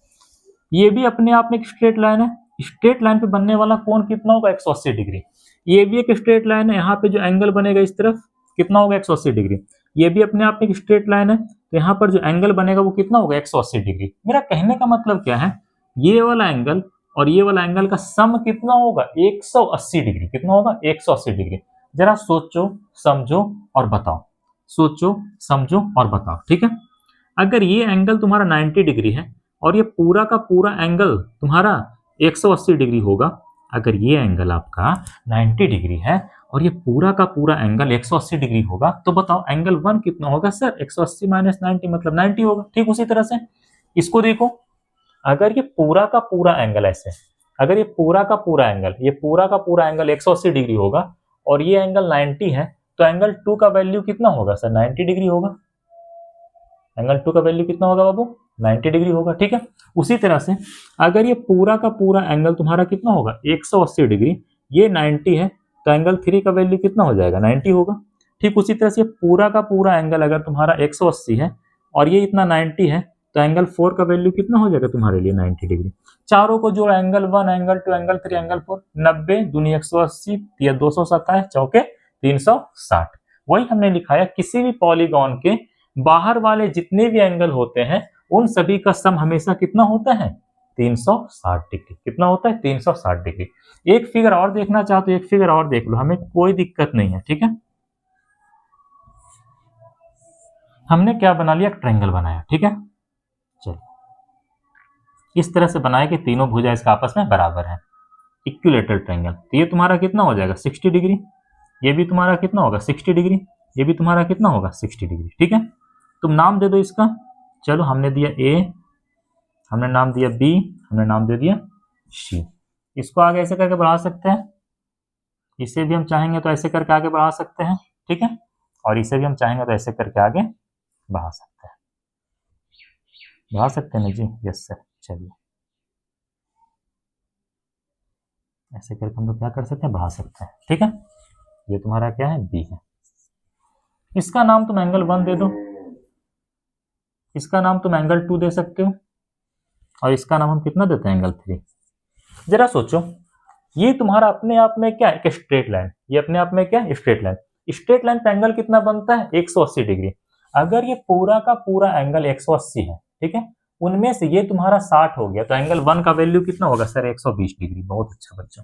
ये भी अपने आप में एक स्ट्रेट लाइन है। स्ट्रेट लाइन पे बनने वाला कोण कितना होगा? 180 डिग्री। ये भी एक स्ट्रेट लाइन है। यहाँ पे जो एंगल बनेगा इस तरफ कितना होगा? 180 डिग्री। ये भी अपने आप में एक स्ट्रेट लाइन है। तो यहाँ पर जो एंगल बनेगा वो कितना होगा? 180 डिग्री। मेरा कहने का मतलब क्या है? ये वाला एंगल और ये वाला एंगल का सम कितना होगा? 180 डिग्री। कितना होगा? 180 डिग्री। जरा सोचो, समझो और बताओ। सोचो, समझो और बताओ, ठीक है। अगर ये एंगल तुम्हारा 90 डिग्री है और ये पूरा का पूरा एंगल तुम्हारा 180 डिग्री होगा, अगर ये एंगल आपका 90 डिग्री है और ये पूरा का पूरा एंगल 180 डिग्री होगा, तो बताओ एंगल 1 कितना होगा? सर 180 माइनस 90 मतलब 90 होगा। ठीक उसी तरह से इसको देखो, अगर ये पूरा का पूरा एंगल ऐसे, अगर ये पूरा का पूरा एंगल, ये पूरा का पूरा एंगल 180 डिग्री होगा और ये एंगल 90 है, तो एंगल 2 का वैल्यू कितना होगा? सर 90 डिग्री होगा। एंगल 2 का वैल्यू कितना होगा बाबू? 90 डिग्री होगा, ठीक है। उसी तरह से अगर ये पूरा का पूरा एंगल तुम्हारा कितना होगा? 180 डिग्री, ये 90 है, तो एंगल 3 का वैल्यू कितना हो जाएगा? 90 होगा। ठीक उसी तरह से पूरा का पूरा एंगल अगर तुम्हारा 180 है और ये इतना 90 है, तो एंगल 4 का वैल्यू कितना हो जाएगा तुम्हारे लिए? 90 डिग्री। चारों को जोड़, एंगल 1, एंगल 2, एंगल 3, एंगल 4, 90 दूनी 180, 227 चौके 360। वही हमने लिखा है, किसी भी पॉलीगॉन के बाहर वाले जितने भी एंगल होते हैं उन सभी का सम हमेशा कितना होता है? 360 डिग्री। कितना होता है? 360 डिग्री। एक फिगर और देखना चाहते हो, एक फिगर और देख लो, हमें कोई दिक्कत नहीं है, ठीक है। हमने क्या बना लिया? ट्रायंगल बनाया, ठीक है। चलो इस तरह से बनाया कि तीनों भुजा इसका आपस में बराबर है, इक्विलेटरल ट्रायंगल। तो ये तुम्हारा कितना हो जाएगा? 60 डिग्री। ये भी तुम्हारा कितना होगा? 60 डिग्री। ये भी तुम्हारा कितना होगा? 60 डिग्री, ठीक है। तुम नाम दे दो इसका। चलो हमने दिया ए, हमने नाम दिया बी, हमने नाम दे दिया सी। इसको आगे ऐसे करके बढ़ा सकते हैं, इसे भी हम चाहेंगे तो ऐसे करके आगे बढ़ा सकते हैं, ठीक है। और इसे भी हम चाहेंगे तो ऐसे करके आगे बढ़ा सकते हैं। बढ़ा सकते हैं ना जी? Yes sir. चलिए ऐसे करके हम लोग क्या कर सकते हैं, बढ़ा सकते हैं। ठीक है, ये तुम्हारा क्या है, बी है। इसका नाम तुम एंगल 1 दे दो, इसका नाम तुम एंगल 2 दे सकते हो, और इसका नाम हम कितना देते हैं, एंगल 3। जरा सोचो, ये तुम्हारा अपने आप में क्या है, एक स्ट्रेट लाइन, ये अपने आप में क्या है, स्ट्रेट लाइन। स्ट्रेट लाइन पे एंगल कितना बनता है, 180 डिग्री। अगर ये पूरा का पूरा एंगल 180 है, ठीक है, उनमें से ये तुम्हारा 60 हो गया, तो एंगल 1 का वैल्यू कितना होगा सर, 120 डिग्री। बहुत अच्छा बच्चों,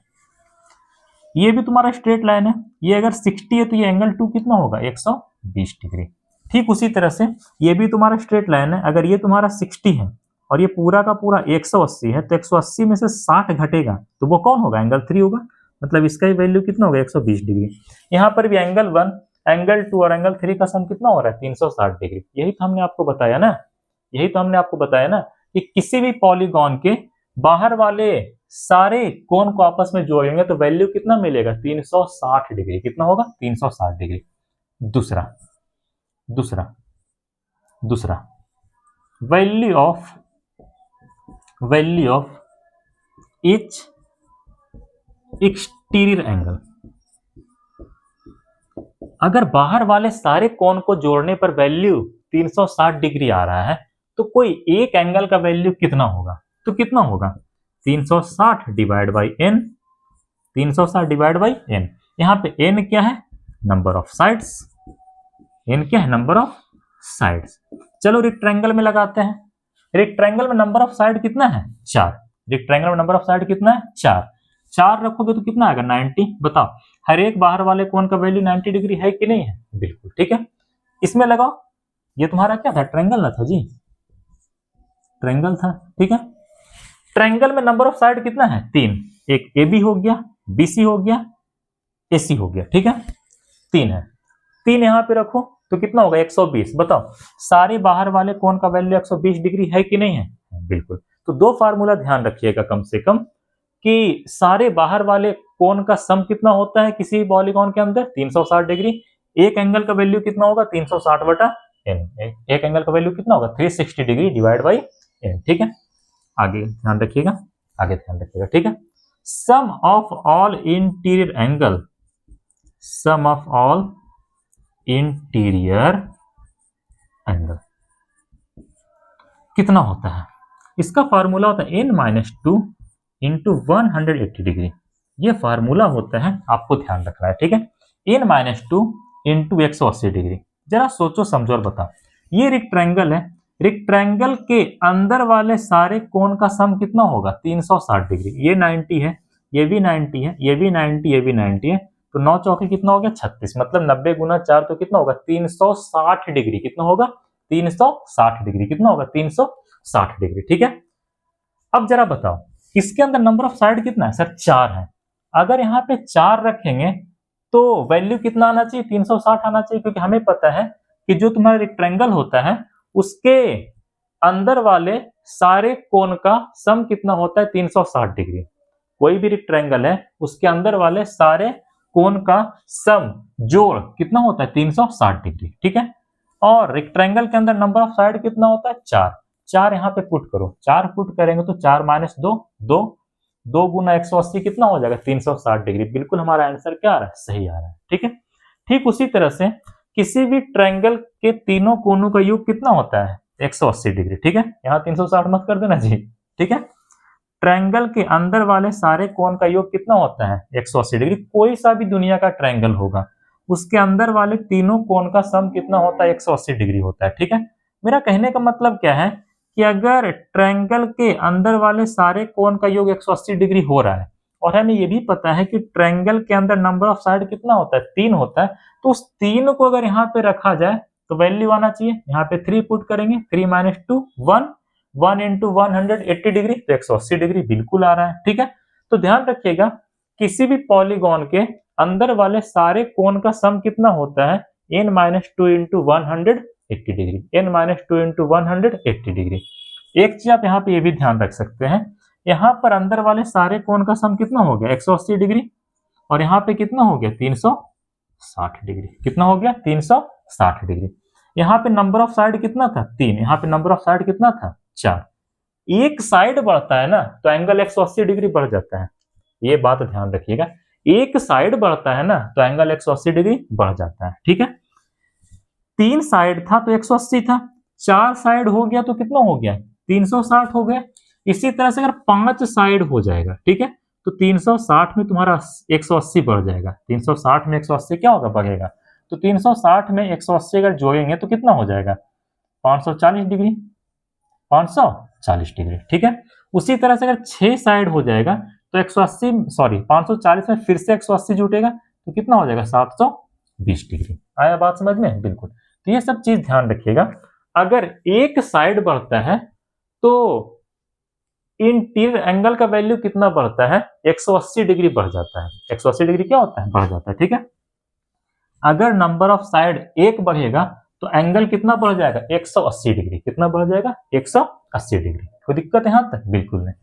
ये भी तुम्हारा स्ट्रेट लाइन है, ये अगर 60 है तो ये एंगल 2 कितना होगा, 120 डिग्री। ठीक उसी तरह से ये भी तुम्हारा स्ट्रेट लाइन है, अगर ये तुम्हारा 60 है और ये पूरा का पूरा 180 है, तो 180 में से 60 घटेगा तो वो कौन होगा, एंगल 3 होगा। मतलब इसका ही वैल्यू कितना होगा, 120 डिग्री। यहाँ पर भी एंगल 1, एंगल 2 और एंगल 3 का सम कितना हो रहा है, 360 डिग्री। यही तो हमने आपको बताया ना, यही तो हमने आपको बताया ना कि किसी भी पॉलीगॉन के बाहर वाले सारे कोण को आपस में जोड़ेंगे तो वैल्यू कितना मिलेगा, 360 डिग्री। कितना होगा, 360 डिग्री। दूसरा दूसरा दूसरा value of each exterior angle. अगर बाहर वाले सारे कोण को जोड़ने पर वैल्यू 360 डिग्री आ रहा है, तो कोई एक एंगल का वैल्यू कितना होगा, तो कितना होगा, 360 divide by n, 360 divide by n। यहाँ पे n क्या है, नंबर ऑफ साइड्स, n क्या है, नंबर ऑफ साइड्स। चलो रेक्टेंगल में लगाते हैं, रेक्टेंगल में नंबर ऑफ साइड कितना है, 4। रेक्टेंगल में नंबर ऑफ साइड कितना है, 4 रखोगे तो कितना आएगा, 90। बताओ हर एक बाहर वाले कोण का वैल्यू 90 डिग्री है कि नहीं है, बिल्कुल। ठीक है, इसमें लगाओ, ये तुम्हारा क्या था, ट्रायंगल ना था जी, ट्रायंगल था। ठीक है, ट्रायंगल में नंबर ऑफ साइड कितना है, 3। एक ए बी हो गया, बी सी हो गया, ए सी हो गया। ठीक है, 3 है, 3 यहां पे रखो तो कितना होगा, 120। बताओ सारे बाहर वाले कोण का वैल्यू 120 डिग्री है कि नहीं है, बिल्कुल। तो दो फार्मूला ध्यान रखिएगा कम से कम, कि सारे बाहर वाले कोण का सम कितना होता है किसी पॉलीगॉन के अंदर, 360 डिग्री। एक एंगल का वैल्यू कितना होगा, 360 बटा n। एक एंगल का वैल्यू कितना होगा, 360 डिग्री डिवाइड बाई n। ठीक है, आगे ध्यान रखिएगा, आगे ध्यान रखिएगा। ठीक है, sum of all interior angle, sum of all interior angle कितना होता है, इसका फार्मूला होता है n-2 इंटू 180 डिग्री। ये फार्मूला होता है, आपको ध्यान रखना है। ठीक है, n-2 इंटू 180 डिग्री। जरा सोचो समझो और बताओ, ये रेक्टेंगल है, रेक्टेंगल के अंदर वाले सारे कोण का सम कितना होगा, 360 डिग्री। ये 90 है, ये भी 90 है, ये भी 90, ये भी 90 है, तो 9 चौके कितना हो गया, 36। मतलब 90 गुना 4 तो कितना होगा, 360 डिग्री। कितना होगा, 360 डिग्री। कितना होगा, 360 डिग्री। ठीक है, अब जरा बताओ इसके अंदर नंबर ऑफ साइड कितना है, सर 4 है। अगर यहाँ पे 4 रखेंगे तो वैल्यू कितना आना चाहिए, 360 आना चाहिए, क्योंकि हमें पता है कि जो तुम्हारा रेक्टेंगल होता है उसके अंदर वाले सारे कोण का सम कितना होता है, 360 डिग्री। कोई भी रेक्टेंगल है उसके अंदर वाले सारे कोण का सम जोड़ कितना होता है, 360 डिग्री। ठीक है, और रेक्टेंगल के अंदर नंबर ऑफ साइड कितना होता है, 4। 4 यहाँ पे पुट करो, 4 पुट करेंगे तो 4 माइनस 2, 2, 2 गुना 180 कितना हो जाएगा, 360 डिग्री। बिल्कुल हमारा आंसर क्या आ रहा है, सही आ रहा है। ठीक है, ठीक उसी तरह से किसी भी ट्रायंगल के तीनों कोनों का योग कितना होता है, 180 डिग्री। ठीक है, यहाँ 360 मत कर देना जी। ठीक है, ट्रायंगल के अंदर वाले सारे कोण का योग कितना होता है, 180 डिग्री। कोई सा भी दुनिया का ट्रायंगल होगा उसके अंदर वाले तीनों कोण का सम कितना होता है, 180 डिग्री होता है। ठीक है, मेरा कहने का मतलब क्या है कि अगर ट्रायंगल के अंदर वाले सारे कोण का योग 180 डिग्री हो रहा है और हमें ये भी पता है कि ट्रायंगल के अंदर नंबर ऑफ साइड कितना होता है, 3 होता है, तो उस 3 को अगर यहाँ पे रखा जाए तो वैल्यू आना चाहिए, यहाँ पे 3 पुट करेंगे, 3 माइनस 2, 1, 1 इंटू 180 डिग्री, तो 180 डिग्री बिल्कुल आ रहा है। ठीक है, तो ध्यान रखिएगा किसी भी पॉलीगॉन के अंदर वाले सारे कोण का सम कितना होता है, n-2 into 180 degree, n-2 into 180 degree. एक चीज आप यहाँ पे ये भी ध्यान रख सकते हैं, यहाँ पर अंदर वाले सारे कोण का सम कितना हो गया, 180 डिग्री, और यहाँ पे कितना हो गया, 360 डिग्री। कितना हो गया, 360 डिग्री। यहाँ पे नंबर ऑफ साइड कितना था, 3। यहाँ पे नंबर ऑफ साइड कितना था, 4। एक साइड बढ़ता है ना तो एंगल 180 डिग्री बढ़ जाता है। ये बात ध्यान रखिएगा, एक साइड बढ़ता है ना तो एंगल 180 डिग्री बढ़ जाता है, ठीक है। 3 साइड था तो 180 था, 4 साइड हो गया तो कितना हो गया, 360 हो गया। इसी तरह से अगर 5 साइड हो जाएगा, ठीक है, तो 360 में तुम्हारा 180 बढ़ जाएगा। 360 में 180 क्या होगा, बढ़ेगा। तो 360 में 180 अगर जोड़ेंगे तो कितना हो जाएगा, 540 डिग्री, 540 डिग्री, ठीक है। उसी तरह से अगर 6 साइड हो जाएगा तो 180 सॉरी 540 में फिर से 180 जुटेगा तो कितना हो जाएगा, 720 डिग्री। आया बात समझ में, बिल्कुल। तो ये सब चीज ध्यान रखिएगा। अगर एक साइड बढ़ता है तो इंटीरियर एंगल का वैल्यू कितना बढ़ता है, 180 डिग्री बढ़ जाता है। 180 डिग्री क्या होता है, बढ़ जाता है, ठीक है। अगर नंबर ऑफ साइड एक बढ़ेगा तो एंगल कितना बढ़ जाएगा, 180 डिग्री। कितना बढ़ जाएगा, 180 डिग्री। कोई दिक्कत है यहां तक, बिल्कुल नहीं।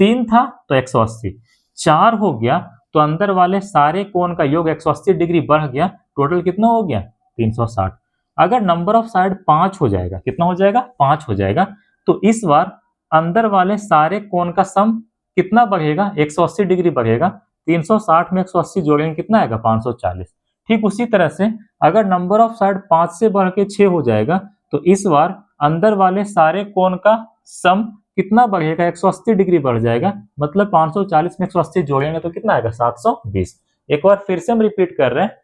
3 था तो 180, 4 हो गया तो अंदर वाले सारे कोण का योग 180 डिग्री बढ़ गया, टोटल कितना हो गया, 360। अगर नंबर ऑफ साइड 5 हो जाएगा, कितना हो जाएगा, 5 हो जाएगा, तो इस बार अंदर वाले सारे कोण का सम कितना बढ़ेगा, 180 डिग्री बढ़ेगा। 360 में 180 जोड़ेंगे कितना आएगा, 540। ठीक उसी तरह से अगर नंबर ऑफ साइड 5 से बढ़ के 6 हो जाएगा तो इस बार अंदर वाले सारे कोण का सम कितना बढ़ेगा, 180 डिग्री बढ़ जाएगा। मतलब 540 में 180 जोड़ेंगे तो कितना आएगा, 720। एक बार फिर से हम रिपीट कर रहे हैं,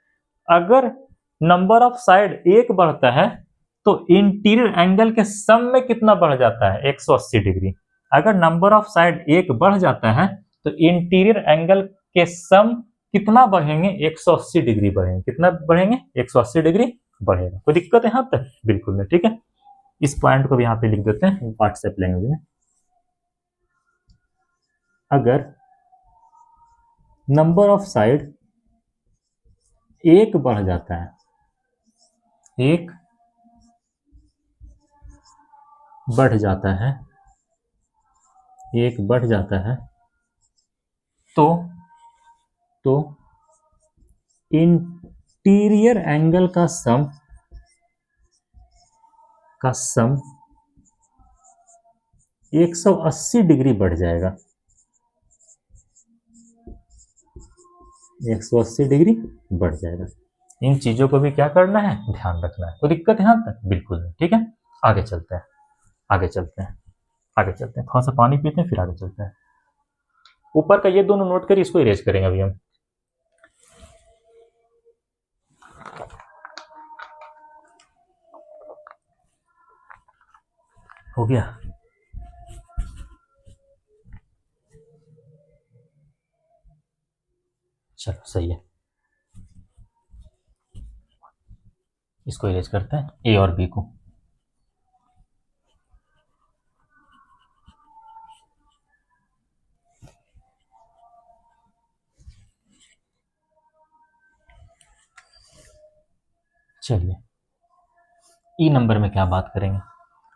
अगर नंबर ऑफ साइड एक बढ़ता है तो इंटीरियर एंगल के सम में कितना बढ़ जाता है, 180 डिग्री। अगर नंबर ऑफ साइड एक बढ़ जाता है तो इंटीरियर एंगल के सम कितना बढ़ेंगे, 180 डिग्री बढ़ेंगे। कितना बढ़ेंगे, 180 डिग्री बढ़ेगा। कोई दिक्कत है यहां तक, बिल्कुल नहीं, ठीक है। इस पॉइंट को भी यहां पे लिख देते हैं व्हाट्सएप लैंग्वेज में। अगर नंबर ऑफ साइड एक बढ़ जाता है, एक बढ़ जाता है, एक बढ़ जाता है तो इंटीरियर एंगल का सम 180 डिग्री बढ़ जाएगा, 180 डिग्री बढ़ जाएगा। इन चीजों को भी क्या करना है, ध्यान रखना है। तो दिक्कत यहां तक, बिल्कुल नहीं, ठीक है। आगे चलते हैं, आगे चलते हैं, आगे चलते हैं। थोड़ा सा पानी पीते हैं फिर आगे चलते हैं। ऊपर का ये दोनों नोट करिए, इसको इरेज करेंगे अभी हम। हो गया, चलो सही है। इसको इरेज करते हैं, ए और बी को। चलिए ई नंबर में क्या बात करेंगे,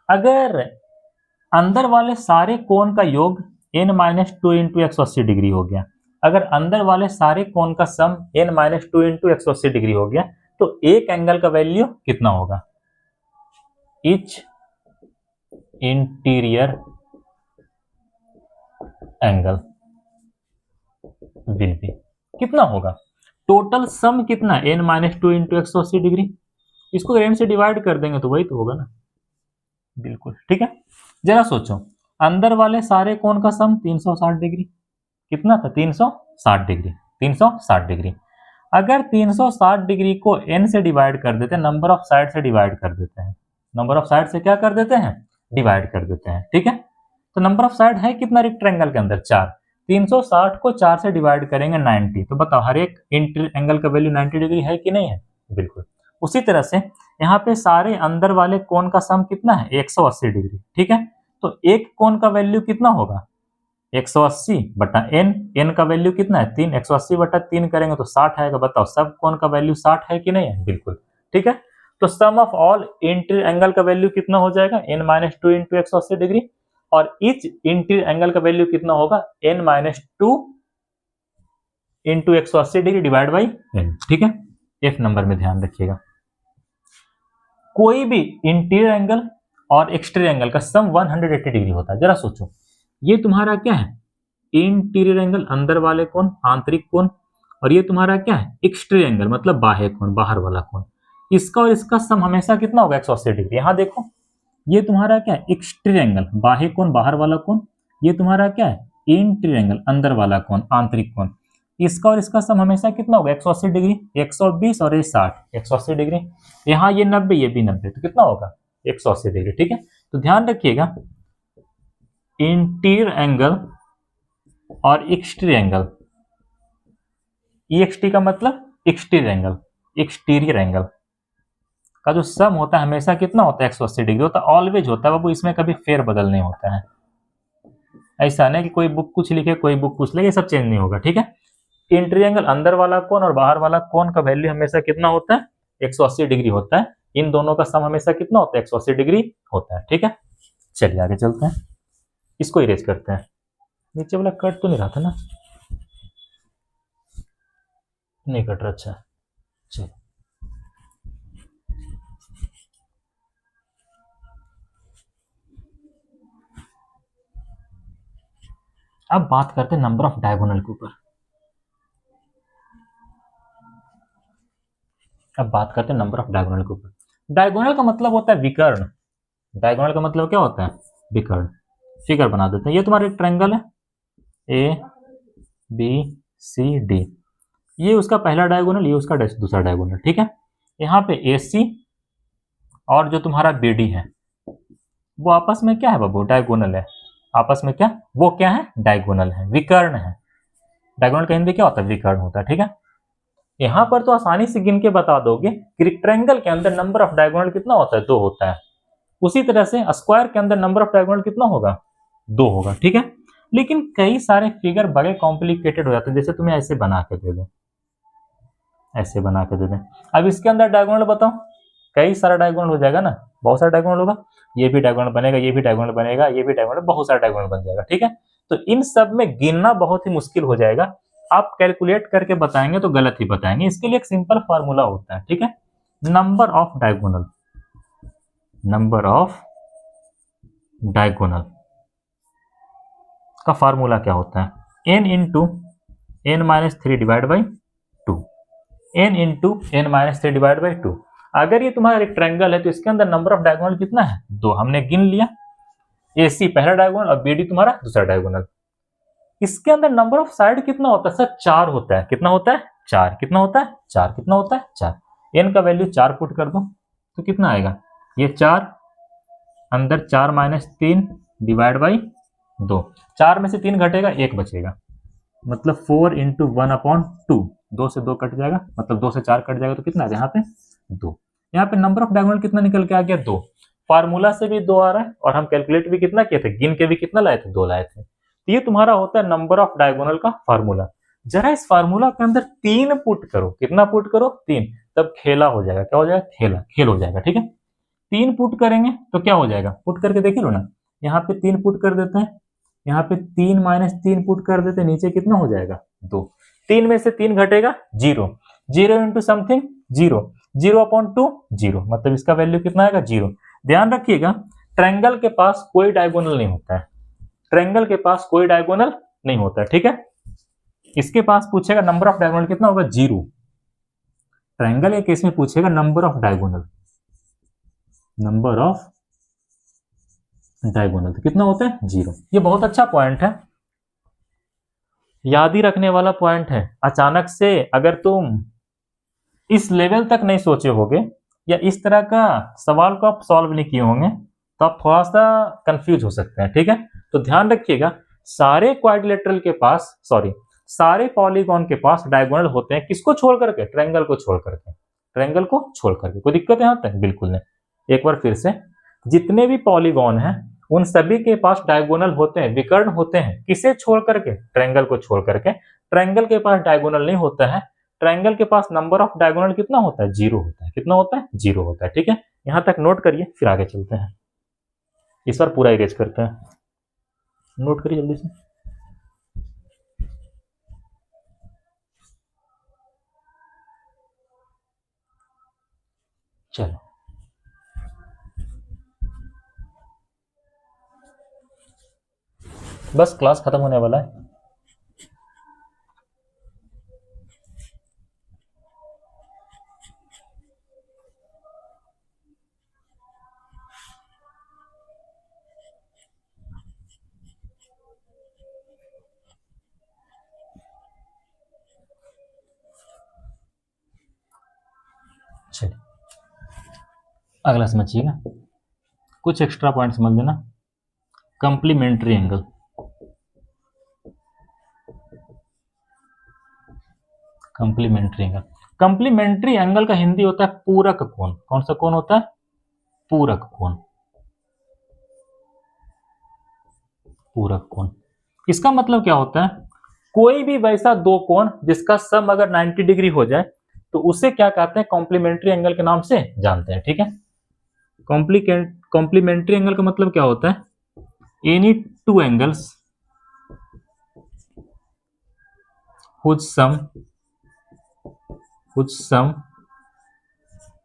अगर अंदर वाले सारे कोण का योग n-2 इंटू 180 डिग्री हो गया, अगर अंदर वाले सारे कोण का सम n-2 इंटू 180 डिग्री हो गया तो एक एंगल का वैल्यू कितना होगा, etch interior angle will be, कितना होगा, टोटल सम कितना, n-2 इंटू 180 डिग्री। इसको n से डिवाइड कर देंगे तो वही तो होगा ना, बिल्कुल, ठीक है। जरा सोचो, अंदर वाले सारे कोण का सम 360 डिग्री, कितना था, 360 डिग्री, 360 डिग्री। अगर 360 डिग्री को n से डिवाइड कर देते हैं, नंबर ऑफ साइड से डिवाइड कर देते हैं, नंबर ऑफ साइड से क्या कर देते हैं, डिवाइड कर देते हैं, ठीक है। तो नंबर ऑफ साइड है कितना रेक्टेंगल के अंदर, 4। 360 को 4 से डिवाइड करेंगे 90, तो बताओ हर एक इंटीरियर एंगल का वैल्यू 90 डिग्री है कि नहीं है, बिल्कुल। उसी तरह से यहाँ पे सारे अंदर वाले कोण का सम कितना है, 180 डिग्री, ठीक है। तो एक कोण का वैल्यू कितना होगा, 180 बटा n का वैल्यू कितना है, 3। 180 बटा 3 करेंगे तो 60 आएगा। बताओ सब कोण का वैल्यू 60 है कि नहीं है, बिल्कुल, ठीक है। तो सम ऑफ ऑल इंटीरियर एंगल का वैल्यू कितना हो जाएगा, n-2 इंटू 180 डिग्री, और इच इंटीरियर एंगल का वैल्यू कितना होगा, n-2 into 180 degree divide by n, ठीक है। F नंबर में ध्यान रखिएगा, कोई भी इंटीरियर एंगल और एक्सटीरियर एंगल का सम 180 डिग्री होता है। जरा सोचो, ये तुम्हारा क्या है, इंटीरियर एंगल अंदर वाले कोण, आंतरिक कोण, और ये तुम्हारा क्या है, एक्सटीरियर एंगल मतलब बाह्य कोण, बाहर वाला कोण। इसका और इसका सम हमेशा कितना होगा, 180 डिग्री। यहाँ देखो ये तुम्हारा क्या है, एक्सटीरियर एंगल बाह्य कोण, बाहर वाला कोण। ये तुम्हारा क्या है, इंटीरियर एंगल अंदर वाला कोण, आंतरिक कोण। इसका और इसका सम हमेशा कितना होगा, 180 डिग्री। 120 और ये 60, 180 डिग्री। यहाँ ये 90, ये भी 90, तो कितना होगा, 180 डिग्री। ठीक है, तो ध्यान रखिएगा इंटीरियर एंगल और एक्सटीरियर एंगल, EXT का मतलब एक्सटीरियर एंगल, एक्सटीरियर एंगल का जो सम होता है हमेशा कितना होता है, 180 डिग्री होता है, ऑलवेज होता है बाबू, इसमें कभी फेर बदल नहीं होता है। ऐसा नहीं कि कोई बुक कुछ लिखे कोई बुक कुछ लिखे, ये सब चेंज नहीं होगा। ठीक है, इंटीरियर एंगल अंदर वाला कोण और बाहर वाला कोण का वैल्यू हमेशा कितना होता है, 180 डिग्री होता है। इन दोनों का सम हमेशा कितना होता है, 180 डिग्री होता है। ठीक है, चलिए आगे चलते हैं, इसको इरेज करते हैं। नीचे वाला कट तो नहीं रहा था ना, नहीं कट रहा, अच्छा चलो। अब बात करते हैं नंबर ऑफ डायगोनल के ऊपर। अब बात करते हैं नंबर ऑफ डायगोनल के ऊपर। डायगोनल का मतलब होता है विकर्ण। डायगोनल का मतलब क्या होता है, विकर्ण। फिगर बना देते हैं, ये तुम्हारा एक ट्रायंगल है ABCD, ये उसका पहला डायगोनल, ये उसका दूसरा डायगोनल। ठीक है, यहाँ पे AC और जो तुम्हारा BD है वो आपस में क्या है बाबू, डायगोनल है। आपस में क्या, वो क्या है, डायगोनल है, विकर्ण है। डायगोनल का हिंदी क्या होता है, विकर्ण होता है। ठीक है, यहाँ पर तो आसानी से गिन के बता दोगे कि रेक्टेंगल के अंदर नंबर ऑफ डायगोनल कितना होता है, 2 होता है। उसी तरह से स्क्वायर के अंदर नंबर ऑफ डायगोनल कितना होगा, 2 होगा। ठीक है, लेकिन कई सारे फिगर बड़े कॉम्प्लिकेटेड हो जाते हैं, जैसे तुम्हें ऐसे बना के दे दें, ऐसे बना के दे दें। अब इसके अंदर डायगोनल बताओ, कई सारा डायगोनल हो जाएगा ना, बहुत सारा डायगोनल होगा, ये भी डायगोनल बनेगा, ये भी डायगोनल बनेगा, ये भी डायगोनल, बहुत सारा डायगोनल बन जाएगा। ठीक है, तो इन सब में गिनना बहुत ही मुश्किल हो जाएगा। आप कैलकुलेट करके बताएंगे तो गलत ही बताएंगे। इसके लिए एक सिंपल फार्मूला होता है। ठीक है, number of diagonal, number of diagonal का फार्मूला क्या होता है, n into n-3 divide by 2, n into n-3 divide by 2। अगर ये तुम्हारा रेक्टेंगल है तो इसके अंदर नंबर ऑफ डायगोनल कितना है, 2, हमने गिन लिया। AC पहला डायगोनल और BD तुम्हारा दूसरा डायगोनल। इसके अंदर नंबर ऑफ साइड कितना होता है सर, 4 होता है। कितना होता है, 4। कितना होता है, 4। कितना होता है, 4। n का वैल्यू 4 पुट कर दो तो कितना आएगा, ये 4 अंदर 4 माइनस 3 डिवाइड बाई 2, 4 में से 3 घटेगा, 1 बचेगा, मतलब 4 इंटू 1/2, 2 से 2 कट जाएगा, मतलब 2 से 4 कट जाएगा, तो कितना आ यहाँ पे 2। यहाँ पे नंबर ऑफ डायगोनल कितना निकल के आ गया, 2। फार्मूला से भी 2 आ रहा है और हम कैलकुलेट भी कितना किए थे, गिन के भी कितना लाए थे, 2 लाए थे। तो ये तुम्हारा होता है नंबर ऑफ डायगोनल का फार्मूला। जरा इस फार्मूला के अंदर 3 पुट करो, कितना पुट करो, 3, तब खेला हो जाएगा। क्या हो जाएगा, खेला, खेल हो जाएगा। ठीक है, 3 पुट करेंगे तो क्या हो जाएगा, पुट करके देख लो ना, यहाँ पे 3 पुट कर देते हैं, यहाँ पे 3 माइनस 3 पुट कर देते हैं, नीचे कितना हो जाएगा, 2। 3 में से 3 घटेगा, 0, 0 इंटू समथिंग 0, 0/2 0, मतलब इसका वैल्यू कितना आएगा, 0। ध्यान रखिएगा ट्रायंगल के पास कोई डायगोनल नहीं होता है, ट्रायंगल के पास कोई डायगोनल नहीं होता है। ठीक है, इसके पास पूछेगा नंबर ऑफ डायगोनल कितना होगा, 0। ट्रायंगल के केस में पूछेगा number of diagonal, number of diagonal तो कितना होता है, 0। ये बहुत अच्छा पॉइंट है, याद ही रखने वाला पॉइंट है। अचानक से अगर तुम इस लेवल तक नहीं सोचे होगे या इस तरह का सवाल को आप सॉल्व नहीं किए होंगे तो आप थोड़ा सा कंफ्यूज हो सकते हैं। ठीक है, तो ध्यान रखिएगा सारे क्वाड्रिलेटरल के पास, सॉरी, सारे पॉलीगॉन के पास डायगोनल होते हैं, किसको छोड़ करके, ट्रायंगल को छोड़ करके, ट्रायंगल को छोड़ करके। कोई दिक्कत है यहाँ तक, बिल्कुल नहीं। एक बार फिर से, जितने भी पॉलीगॉन हैं उन सभी के पास डायगोनल होते हैं, विकर्ण होते हैं, किसे छोड़ करके, ट्रायंगल को छोड़ करके। ट्रायंगल के पास डायगोनल नहीं होता है, ट्रायंगल के पास नंबर ऑफ डायगोनल कितना होता है, 0 होता है। कितना होता है, 0 होता है। ठीक है, यहां तक नोट करिए, फिर आगे चलते हैं। इस बार पूरा इरेज करते हैं, नोट करिए जल्दी से। चलो, बस क्लास खत्म होने वाला है। अगला समझिएगा, कुछ एक्स्ट्रा पॉइंट समझ लेना। Complementary angle, complementary angle, complementary angle का हिंदी होता है पूरक कोण। कौन सा कोण होता है? पूरक कोण, पूरक कोण। इसका मतलब क्या होता है? कोई भी वैसा दो कोण जिसका सम अगर 90 डिग्री हो जाए तो उसे क्या कहते हैं? कॉम्प्लीमेंट्री एंगल के नाम से जानते हैं। ठीक है, कॉम्प्लीमेंट्री एंगल का मतलब क्या होता है? Any two angles whose sum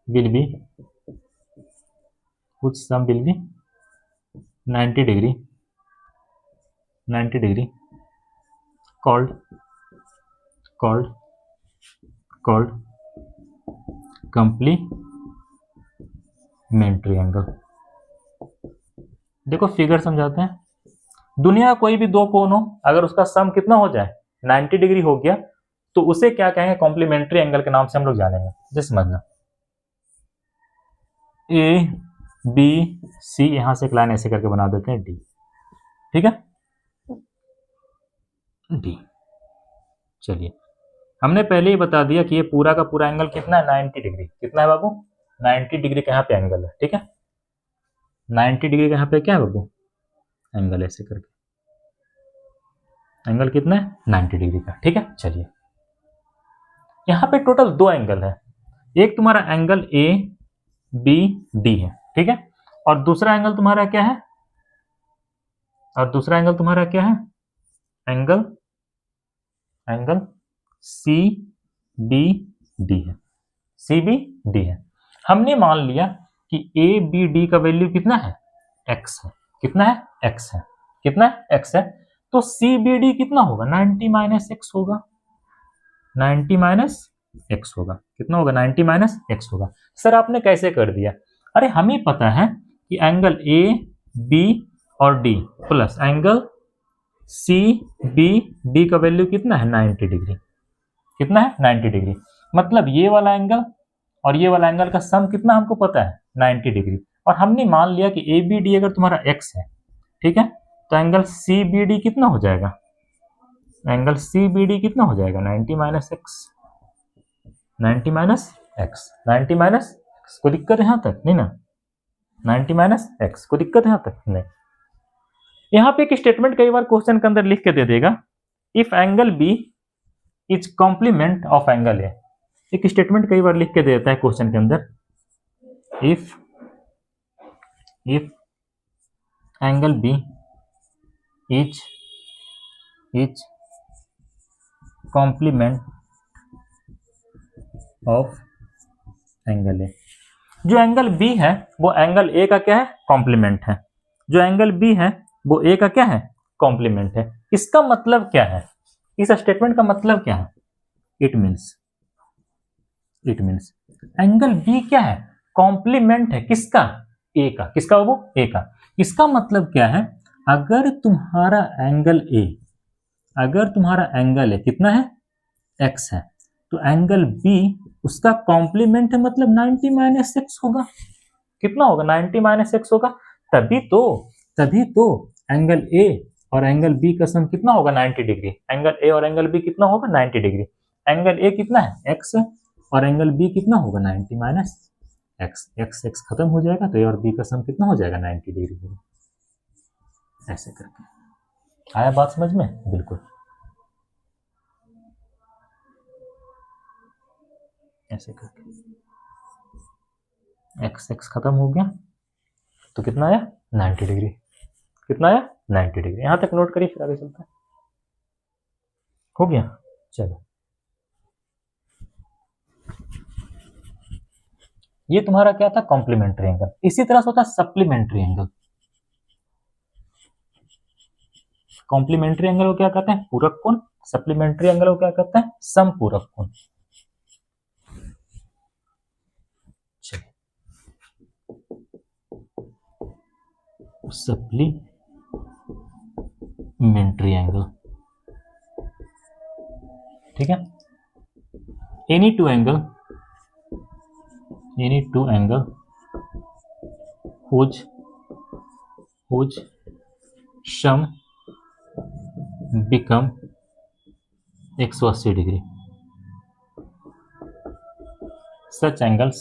will be 90 degree called complementary angle. देखो फिगर समझाते हैं। दुनिया का कोई भी दो कोण हो, अगर उसका सम कितना हो जाए 90 डिग्री हो गया तो उसे क्या कहेंगे? कॉम्प्लीमेंट्री एंगल के नाम से हम लोग जानेंगे। जैसे समझना, ए बी सी, यहां से एक लाइन ऐसे करके बना देते हैं डी। ठीक है, डी। चलिए, हमने पहले ही बता दिया कि ये पूरा का पूरा एंगल कितना है? 90 डिग्री। कितना है बाबू? 90 डिग्री का यहाँ पे एंगल है। ठीक है, 90 डिग्री का यहाँ पे क्या है बाबू? एंगल ऐसे करके, एंगल कितना है? 90 डिग्री का। ठीक है, चलिए, यहाँ पे टोटल दो एंगल है। एक तुम्हारा एंगल ए बी डी है। ठीक है, और दूसरा एंगल तुम्हारा क्या है? एंगल सी बी डी है। सी बी डी है। हमने मान लिया कि ए बी डी का वैल्यू कितना है? एक्स है। कितना है? एक्स है। कितना है? एक्स है। तो सी बी डी कितना होगा? 90 माइनस एक्स होगा। 90 माइनस एक्स होगा। कितना होगा? 90 माइनस एक्स होगा। सर आपने कैसे कर दिया? अरे हमें पता है कि एंगल ए बी और D plus angle C B D का वैल्यू कितना है? 90 डिग्री। कितना है? 90 डिग्री। मतलब ये वाला एंगल और ये वाला एंगल का सम कितना हमको पता है? 90 डिग्री। और हमने मान लिया कि ए बी डी अगर तुम्हारा एक्स है, ठीक है, तो एंगल सी बी डी कितना हो जाएगा? एंगल सी बी डी कितना हो जाएगा? 90 minus x. 90 minus x, 90 minus x. कोई दिक्कत है यहां तक? नहीं ना? 90 माइनस एक्स, कोई दिक्कत है यहां तक? नहीं। यहां पे एक स्टेटमेंट कई बार क्वेश्चन के अंदर लिख के दे देगा, if angle B is complement of angle A. एक स्टेटमेंट कई बार लिख के दे देता है क्वेश्चन के अंदर, if angle B is complement of angle A. जो एंगल बी है वो एंगल ए का क्या है? कॉम्प्लीमेंट है। जो एंगल बी है वो ए का क्या है? कॉम्प्लीमेंट है। इसका मतलब क्या है? इस स्टेटमेंट का मतलब क्या है? इट मीन्स एंगल बी क्या है? कॉम्प्लीमेंट है। किसका? ए का। किसका बाबू? ए का। इसका मतलब क्या है? अगर तुम्हारा एंगल है कितना है? एक्स है, तो एंगल बी उसका कॉम्प्लीमेंट है, मतलब 90 माइनस एक्स होगा। कितना होगा? 90 माइनस एक्स होगा। तभी तो एंगल ए और एंगल बी का सम कितना होगा? 90 डिग्री। एंगल ए और एंगल बी कितना होगा? 90 डिग्री। एंगल ए कितना है? एक्स है, और एंगल बी कितना होगा? 90 माइनस एक्स। एक्स एक्स खत्म हो जाएगा तो ए और बी का सम कितना हो जाएगा? 90 डिग्री होगा। ऐसे करके आया बात समझ में? बिल्कुल ऐसे करके एक्स एक्स खत्म हो गया तो कितना आया? 90 डिग्री। कितना आया? 90 डिग्री। यहां तक नोट करिए, फिर आगे चलते हैं। हो गया? चलो, ये तुम्हारा क्या था? Complementary angle. इसी तरह से होता है सप्लीमेंट्री एंगल। कॉम्प्लीमेंट्री एंगल को क्या कहते हैं? पूरक कोण। सप्लीमेंट्री एंगल को क्या कहते हैं? समपूरक कोण। सप्लीमेंट्री एंगल, ठीक है। Any two angle whose sum become 180 degree. Such angle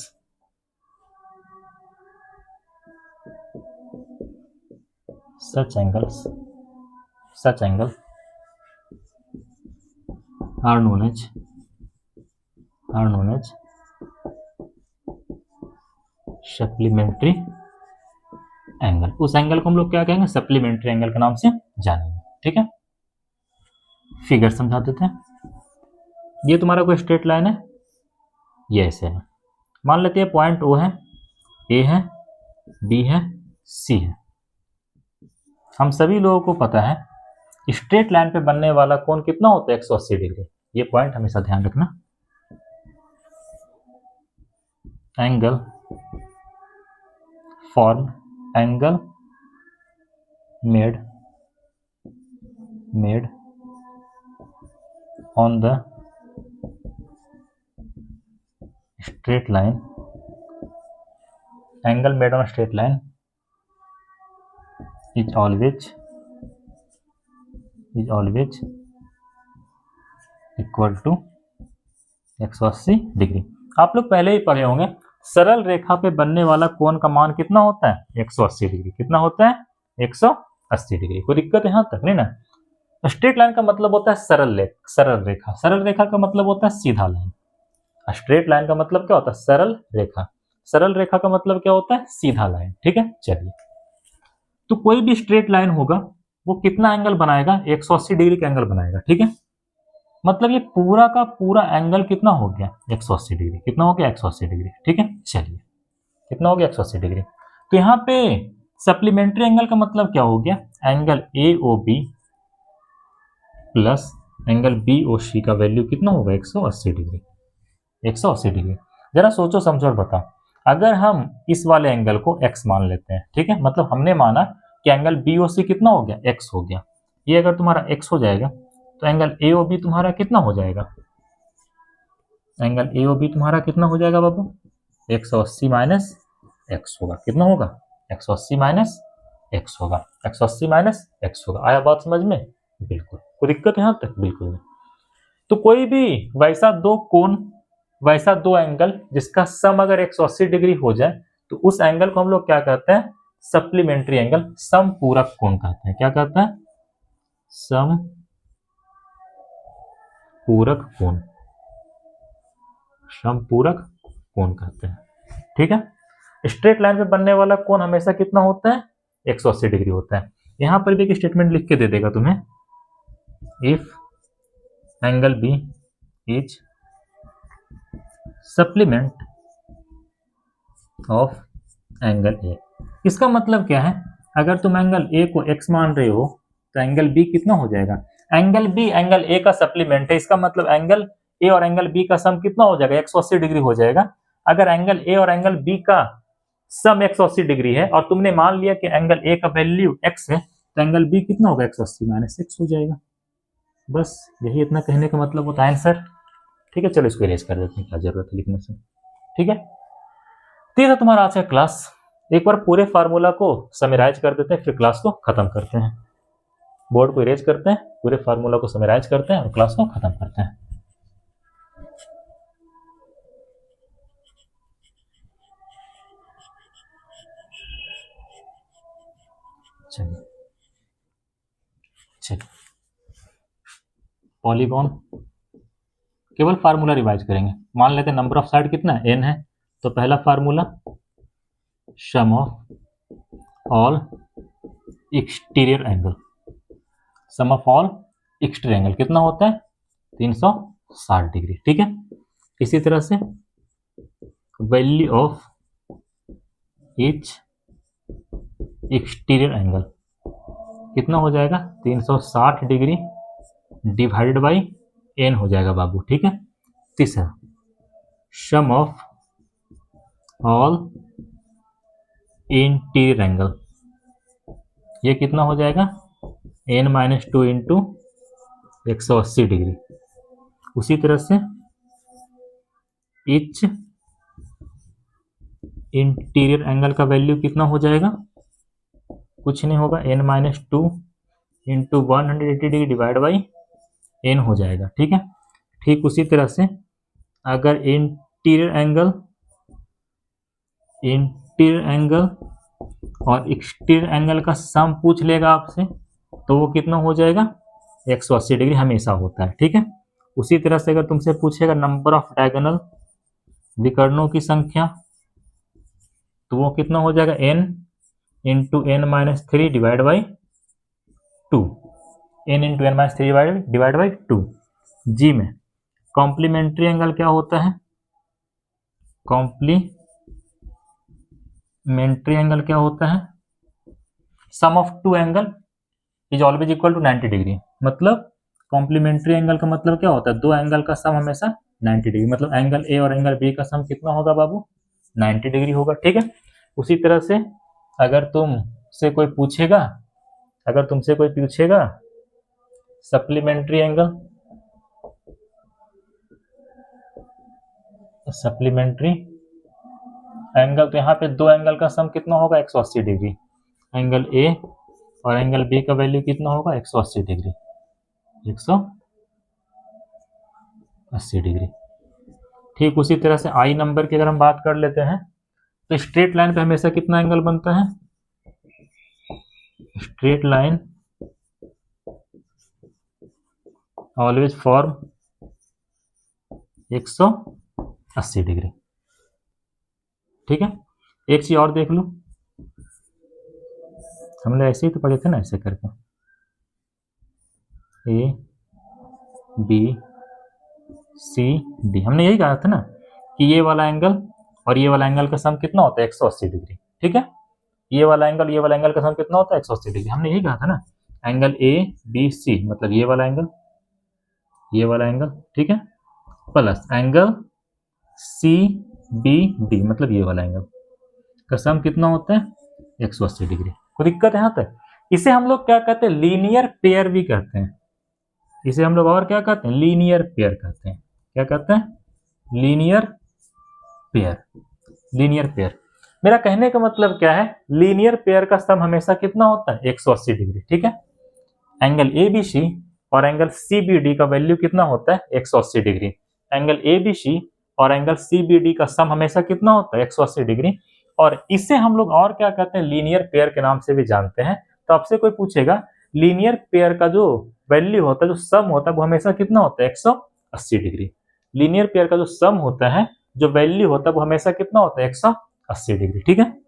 are known as supplementary angle. उस एंगल को हम लोग क्या कहेंगे? सप्लीमेंट्री एंगल के नाम से जानेंगे। ठीक है, फिगर समझा देते हैं। ये तुम्हारा कोई स्ट्रेट लाइन है, ये ऐसे है। मान लेते हैं पॉइंट ओ है, ए है, बी है, सी है। हम सभी लोगों को पता है स्ट्रेट लाइन पे बनने वाला कोण कितना होता है? 180 डिग्री। ये पॉइंट हमेशा ध्यान रखना। Angle form angle made on the straight line, angle made on straight line is always equal to 180 degree. आप लोग पहले ही पढ़े होंगे, सरल रेखा पे बनने वाला कोण का मान कितना होता है? 180 डिग्री। कितना होता है? 180 डिग्री। कोई दिक्कत यहाँ तक नहीं ना? स्ट्रेट लाइन का मतलब होता है सरल रेखा। सरल रेखा का मतलब होता है सीधा लाइन। स्ट्रेट लाइन का मतलब क्या होता है? सरल रेखा। सरल रेखा का मतलब क्या होता है? सीधा लाइन। ठीक है, चलिए। तो कोई भी स्ट्रेट लाइन होगा वो कितना एंगल बनाएगा? 180 डिग्री का एंगल बनाएगा। ठीक है, मतलब ये पूरा का पूरा एंगल कितना हो गया? 180 डिग्री। कितना हो गया? 180 डिग्री। ठीक है, चलिए, कितना हो गया? 180 डिग्री। तो यहाँ पे सप्लीमेंट्री एंगल का मतलब क्या हो गया? Angle A O B plus angle B O C का वैल्यू कितना होगा? 180 डिग्री। 180 डिग्री। जरा सोचो समझो और बताओ, अगर हम इस वाले एंगल को x मान लेते हैं, ठीक है, मतलब हमने माना कि एंगल BOC कितना हो गया? x हो गया। ये अगर तुम्हारा x हो जाएगा तो एंगल AOB तुम्हारा कितना हो जाएगा? एंगल AOB तुम्हारा कितना हो जाएगा बाबू? 180 माइनस x होगा। कितना होगा? 180 माइनस x होगा। 180 माइनस x होगा। आया बात समझ में? बिल्कुल। कोई दिक्कत यहाँ तक? बिल्कुल नहीं। तो कोई भी वैसा दो एंगल जिसका सम अगर 180 डिग्री हो जाए तो उस एंगल को हम लोग क्या कहते हैं? सप्लीमेंट्री एंगल, सम पूरक कोण कहते हैं। क्या कहते हैं? सम पूरक कोण कहते हैं। ठीक है, स्ट्रेट लाइन पे बनने वाला कोण हमेशा कितना होता है? 180 डिग्री होता है। यहां पर भी एक स्टेटमेंट लिख के दे देगा तुम्हें, if angle B is supplement of angle A. इसका मतलब क्या है? अगर तुम एंगल ए को x मान रहे हो तो एंगल बी कितना हो जाएगा? एंगल बी एंगल ए का सप्लीमेंट है। इसका मतलब एंगल ए और एंगल बी का सम कितना हो जाएगा? 180 डिग्री हो जाएगा। अगर एंगल ए और एंगल बी का सम 180 डिग्री है और तुमने मान लिया कि एंगल ए का वैल्यू x है तो एंगल बी कितना होगा? 180 माइनस x हो जाएगा। बस यही इतना कहने का मतलब होता है आंसर। ठीक है, चलो इसको इरेज कर देते हैं, क्या जरूरत है लिखने से। ठीक है, तो ये तुम्हारा आज का क्लास। एक बार पूरे फार्मूला को समराइज कर देते हैं, फिर क्लास को खत्म करते हैं। बोर्ड को इरेज करते हैं, पूरे फार्मूला को समराइज करते हैं और क्लास को खत्म करते हैं। चलिए पॉलीगॉन केवल फार्मूला रिवाइज करेंगे। मान लेते हैं नंबर ऑफ साइड कितना है? n है। तो पहला formula sum of all exterior angle, sum of all exterior angle कितना होता है? 360 डिग्री। ठीक है, इसी तरह से value of each exterior angle कितना हो जाएगा? 360 डिग्री डिवाइडेड बाई n हो जाएगा बाबू। ठीक है, तीसरा सम ऑफ ऑल इंटीरियर एंगल, ये कितना हो जाएगा? n-2 into 180 degree. उसी तरह से ईच इंटीरियर एंगल का वैल्यू कितना हो जाएगा, कुछ नहीं होगा, n-2 into 180 degree divide by n हो जाएगा। ठीक है, ठीक उसी तरह से अगर इंटीरियर एंगल और एक्सटीरियर एंगल का सम पूछ लेगा आपसे तो वो कितना हो जाएगा, 180 डिग्री हमेशा होता है। ठीक है, उसी तरह से अगर तुमसे पूछेगा नंबर ऑफ डायगोनल विकर्णों की संख्या तो वो कितना हो जाएगा, n into n-3 divide by 2, n into n-3 divide by 2। जी में कॉम्प्लीमेंट्री एंगल क्या होता है, कॉम्प्लीमेंट्री एंगल क्या होता है, sum of two angle is always equal to 90 degree. मतलब कॉम्प्लीमेंट्री एंगल का मतलब क्या होता है, दो एंगल का सम हमेशा 90 डिग्री, मतलब एंगल ए और एंगल बी का सम कितना होगा बाबू, 90 डिग्री होगा। ठीक है, उसी तरह से अगर तुमसे कोई पूछेगा सप्लीमेंट्री एंगल तो यहाँ पे दो एंगल का सम कितना होगा, 180 डिग्री। एंगल ए और एंगल बी का वैल्यू कितना होगा, 180 डिग्री, 180 डिग्री। ठीक उसी तरह से आई नंबर की अगर हम बात कर लेते हैं तो स्ट्रेट लाइन पे हमेशा कितना एंगल बनता है, straight line always form 180 degree. ठीक है, एक चीज और देख लो, हम लोग ऐसे ही तो पढ़े थे ना, ऐसे करके ए बी सी डी, हमने यही कहा था ना कि ये वाला एंगल और ये वाला एंगल का सम कितना होता है, 180 डिग्री। ठीक है, ये वाला एंगल का सम कितना होता है, 180 डिग्री, हमने यही कहा था ना। एंगल ए बी सी मतलब ये वाला एंगल, ठीक है, plus angle C B D मतलब ये वाला एंगल का सम कितना होता है, 180 डिग्री। कोई दिक्कत है यहाँ तक? इसे हम लोग क्या कहते हैं, लीनियर पेयर भी कहते हैं। इसे हम लोग और क्या कहते हैं, लीनियर पेयर कहते हैं। क्या कहते हैं, लीनियर पेयर। मेरा कहने का मतलब क्या है, लीनियर पेयर का सम हमेशा कितना होता है, 180 डिग्री। ठीक है, एंगल ए बी सी और एंगल सी बी डी का वैल्यू कितना होता है, 180 degree. Angle A B C और एंगल सी बी डी का सम हमेशा कितना होता है, 180 डिग्री। और इसे हम लोग और क्या कहते हैं, लीनियर पेयर के नाम से भी जानते हैं। तो आपसे कोई पूछेगा लीनियर पेयर का जो वैल्यू होता है, जो सम होता है, वो हमेशा कितना होता है, 180 डिग्री। लीनियर पेयर का जो सम होता है, जो वैल्यू होता है, वो हमेशा कितना होता है, 180 डिग्री। ठीक है,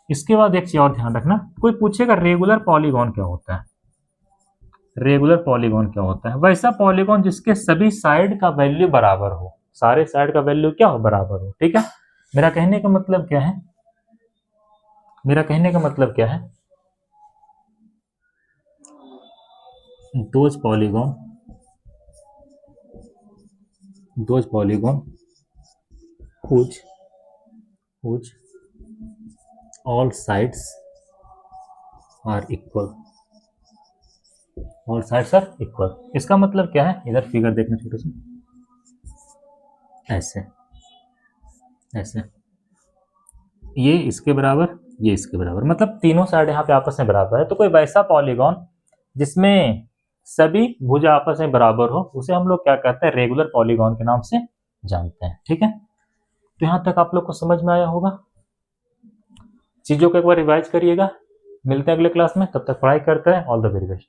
इसके बाद एक चीज और ध्यान रखना, कोई पूछेगा रेगुलर पॉलीगॉन क्या होता है। रेगुलर पॉलीगॉन क्या होता है, वैसा पॉलीगॉन जिसके सभी साइड का वैल्यू बराबर हो, सारे साइड का वैल्यू क्या हो, बराबर हो। ठीक है, मेरा कहने का मतलब क्या है, those polygon whose all sides are equal, इसका मतलब क्या है, इधर फिगर देखना छोटे से, ऐसे ये इसके बराबर, ये इसके बराबर, मतलब तीनों साइड यहाँ पे आपस में बराबर है। तो कोई वैसा पॉलीगॉन जिसमें सभी भुजा आपस में बराबर हो, उसे हम लोग क्या कहते हैं, रेगुलर पॉलीगॉन के नाम से जानते हैं। ठीक है, तो यहाँ तक आप लोग को समझ में आया होगा। चीजों को एक बार रिवाइज करिएगा, मिलते हैं अगले क्लास में, तब तक पढ़ाई करते हैं। All the very best.